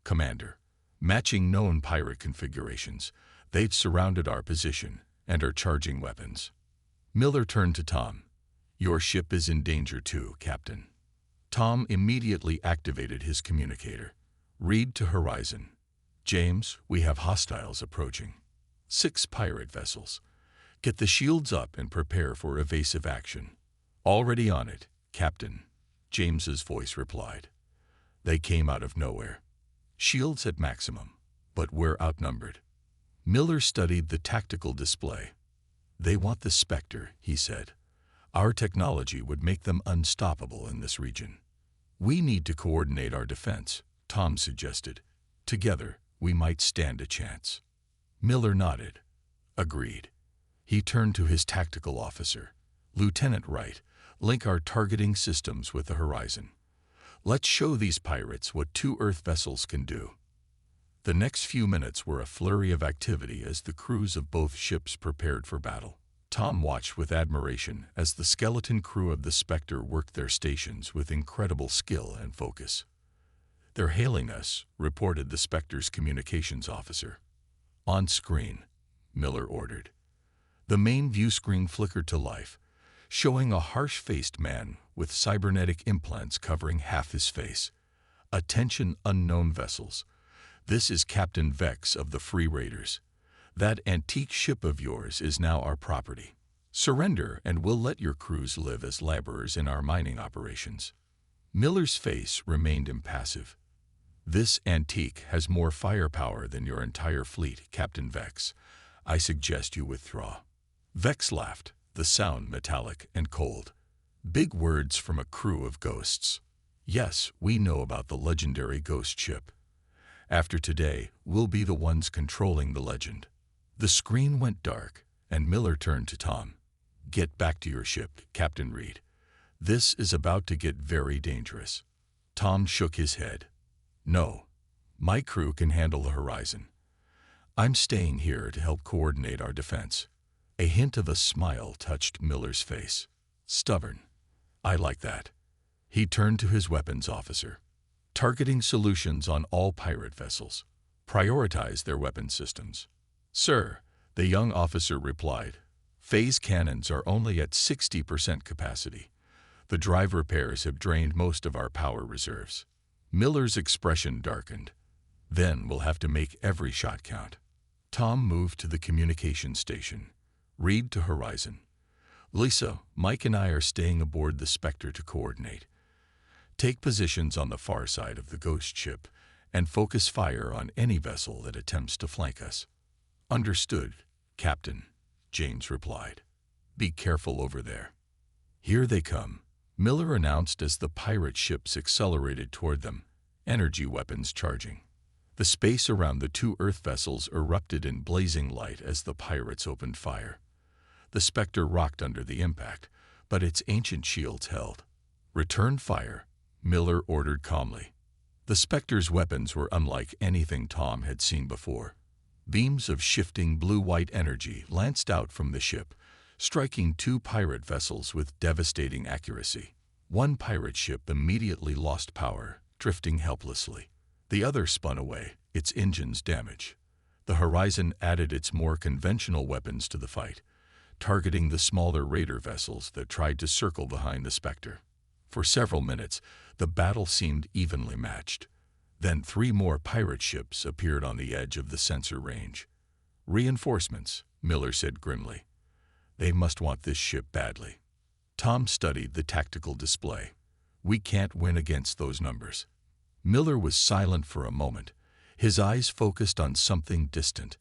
Commander, matching known pirate configurations. They've surrounded our position and are charging weapons." Miller turned to Tom. "Your ship is in danger too, Captain." Tom immediately activated his communicator. "Read to horizon. James, we have hostiles approaching. 6 pirate vessels. Get the shields up and prepare for evasive action." "Already on it, Captain," James's voice replied. "They came out of nowhere. Shields at maximum, but we're outnumbered." Miller studied the tactical display. "They want the Spectre," he said. "Our technology would make them unstoppable in this region." "We need to coordinate our defense," Tom suggested. "Together, we might stand a chance." Miller nodded. "Agreed." He turned to his tactical officer. "Lieutenant Wright, link our targeting systems with the horizon. Let's show these pirates what 2 Earth vessels can do." The next few minutes were a flurry of activity as the crews of both ships prepared for battle. Tom watched with admiration as the skeleton crew of the Spectre worked their stations with incredible skill and focus. "They're hailing us," reported the Spectre's communications officer. "On screen," Miller ordered. The main view screen flickered to life, showing a harsh-faced man with cybernetic implants covering half his face. "Attention, unknown vessels. This is Captain Vex of the Free Raiders. That antique ship of yours is now our property. Surrender and we'll let your crews live as laborers in our mining operations." Miller's face remained impassive. "This antique has more firepower than your entire fleet, Captain Vex. I suggest you withdraw." Vex laughed, the sound metallic and cold. "Big words from a crew of ghosts. Yes, we know about the legendary ghost ship. After today, we'll be the ones controlling the legend. The screen went dark, and Miller turned to Tom. Get back to your ship, Captain Reed. This is about to get very dangerous. Tom shook his head. No, my crew can handle the horizon. I'm staying here to help coordinate our defense. A hint of a smile touched Miller's face. Stubborn. I like that. He turned to his weapons officer. Targeting solutions on all pirate vessels. Prioritize their weapon systems. Sir, the young officer replied. Phase cannons are only at 60% capacity. The drive repairs have drained most of our power reserves. Miller's expression darkened. Then we'll have to make every shot count. Tom moved to the communication station. Reed to Horizon. Lisa, Mike and I are staying aboard the Spectre to coordinate. Take positions on the far side of the ghost ship and focus fire on any vessel that attempts to flank us. Understood, Captain, James replied. Be careful over there. Here they come, Miller announced as the pirate ships accelerated toward them, energy weapons charging. The space around the two Earth vessels erupted in blazing light as the pirates opened fire. The Spectre rocked under the impact, but its ancient shields held. Return fire, Miller ordered calmly. The Spectre's weapons were unlike anything Tom had seen before. Beams of shifting blue-white energy lanced out from the ship, striking two pirate vessels with devastating accuracy. One pirate ship immediately lost power, drifting helplessly. The other spun away, its engines damaged. The Horizon added its more conventional weapons to the fight, targeting the smaller raider vessels that tried to circle behind the Spectre. For several minutes, the battle seemed evenly matched. Then 3 more pirate ships appeared on the edge of the sensor range. Reinforcements, Miller said grimly. They must want this ship badly. Tom studied the tactical display. We can't win against those numbers. Miller was silent for a moment, his eyes focused on something distant.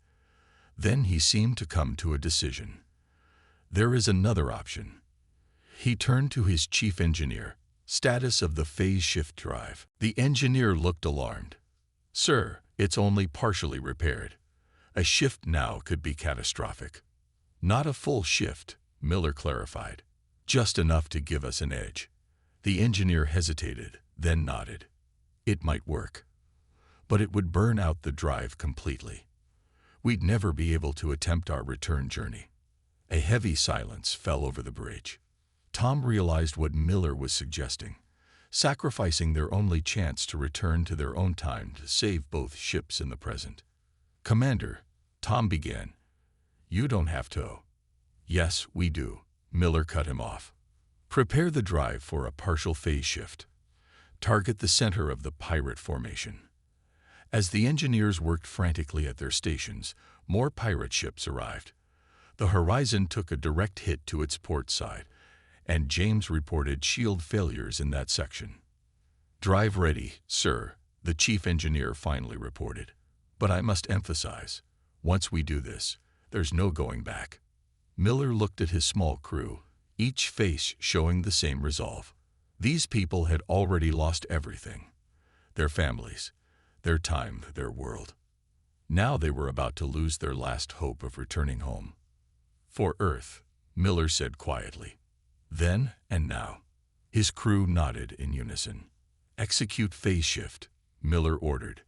Then he seemed to come to a decision. There is another option. He turned to his chief engineer. Status of the phase shift drive. The engineer looked alarmed. Sir, it's only partially repaired. A shift now could be catastrophic. Not a full shift, Miller clarified. Just enough to give us an edge. The engineer hesitated, then nodded. It might work, but it would burn out the drive completely. We'd never be able to attempt our return journey. A heavy silence fell over the bridge. Tom realized what Miller was suggesting, sacrificing their only chance to return to their own time to save both ships in the present. Commander, Tom began. You don't have to. Yes, we do. Miller cut him off. Prepare the drive for a partial phase shift. Target the center of the pirate formation. As the engineers worked frantically at their stations, more pirate ships arrived. The Horizon took a direct hit to its port side, and James reported shield failures in that section. Drive ready, sir, the chief engineer finally reported. But I must emphasize, once we do this, there's no going back. Miller looked at his small crew, each face showing the same resolve. These people had already lost everything. Their families, their time, their world. Now they were about to lose their last hope of returning home. For Earth, Miller said quietly. Then and now. His crew nodded in unison. Execute phase shift, Miller ordered.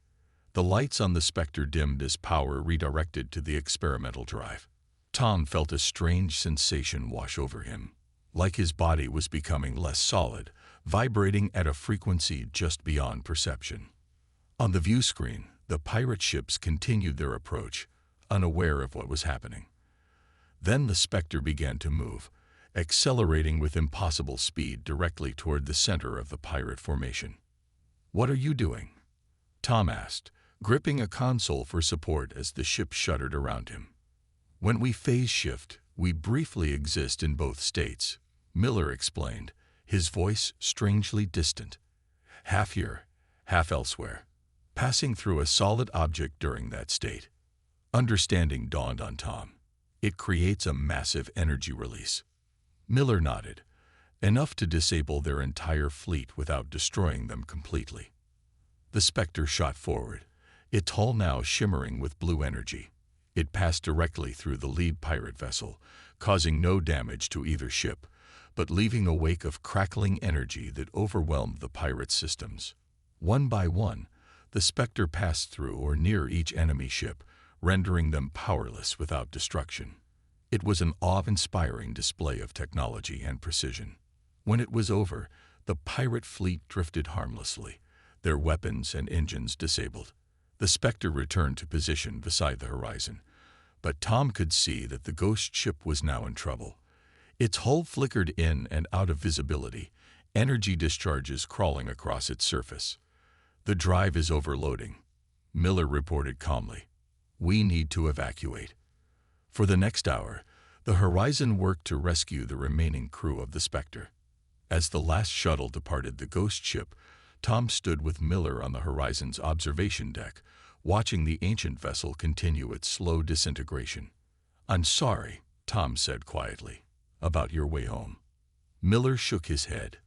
The lights on the Spectre dimmed as power redirected to the experimental drive. Tom felt a strange sensation wash over him, like his body was becoming less solid, vibrating at a frequency just beyond perception. On the view screen, the pirate ships continued their approach, unaware of what was happening. Then the Spectre began to move, accelerating with impossible speed directly toward the center of the pirate formation. What are you doing? Tom asked, gripping a console for support as the ship shuddered around him. When we phase shift, we briefly exist in both states, Miller explained, his voice strangely distant. Half here, half elsewhere, passing through a solid object during that state. Understanding dawned on Tom. It creates a massive energy release. Miller nodded, enough to disable their entire fleet without destroying them completely. The Spectre shot forward, its hull now shimmering with blue energy. It passed directly through the lead pirate vessel, causing no damage to either ship, but leaving a wake of crackling energy that overwhelmed the pirates' systems. One by one, the Spectre passed through or near each enemy ship, rendering them powerless without destruction. It was an awe-inspiring display of technology and precision. When it was over, the pirate fleet drifted harmlessly, their weapons and engines disabled. The Spectre returned to position beside the horizon, but Tom could see that the ghost ship was now in trouble. Its hull flickered in and out of visibility, energy discharges crawling across its surface. "The drive is overloading," Miller reported calmly. "We need to evacuate." For the next hour, the Horizon worked to rescue the remaining crew of the Spectre. As the last shuttle departed the ghost ship, Tom stood with Miller on the Horizon's observation deck, watching the ancient vessel continue its slow disintegration. "I'm sorry," Tom said quietly, "about your way home." Miller shook his head.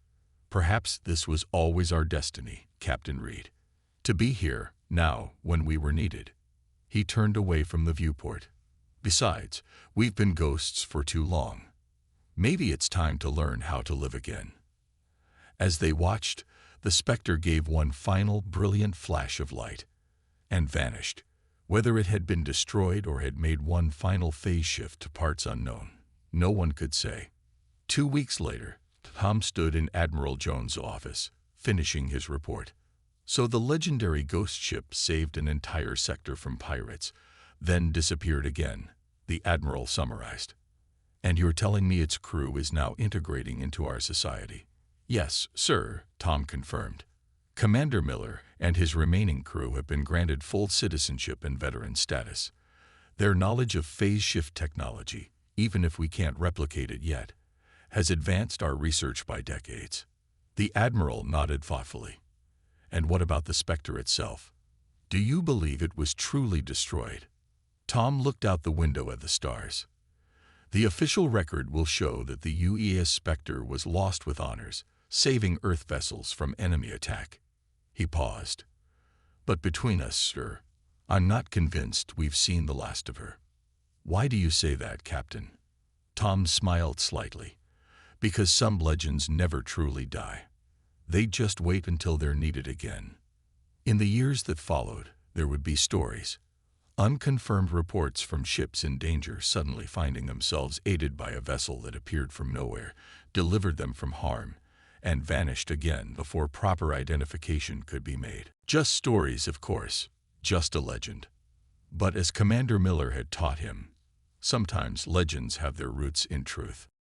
"Perhaps this was always our destiny, Captain Reed. To be here, now, when we were needed." He turned away from the viewport. "Besides, we've been ghosts for too long. Maybe it's time to learn how to live again." As they watched, the Spectre gave one final brilliant flash of light and vanished. Whether it had been destroyed or had made one final phase shift to parts unknown, no one could say. 2 weeks later, Tom stood in Admiral Jones' office, finishing his report. "So the legendary ghost ship saved an entire sector from pirates, then disappeared again," the Admiral summarized. "And you're telling me its crew is now integrating into our society?" "Yes, sir," Tom confirmed. "Commander Miller and his remaining crew have been granted full citizenship and veteran status. Their knowledge of phase shift technology, even if we can't replicate it yet, has advanced our research by decades." The Admiral nodded thoughtfully. "And what about the Spectre itself? Do you believe it was truly destroyed?" Tom looked out the window at the stars. "The official record will show that the UES Spectre was lost with honors, saving Earth vessels from enemy attack." He paused. "But between us, sir, I'm not convinced we've seen the last of her." "Why do you say that, Captain?" Tom smiled slightly. "Because some legends never truly die. They just wait until they're needed again." In the years that followed, there would be stories. Unconfirmed reports from ships in danger suddenly finding themselves aided by a vessel that appeared from nowhere, delivered them from harm, and vanished again before proper identification could be made. Just stories, of course, just a legend. But as Commander Miller had taught him, sometimes legends have their roots in truth.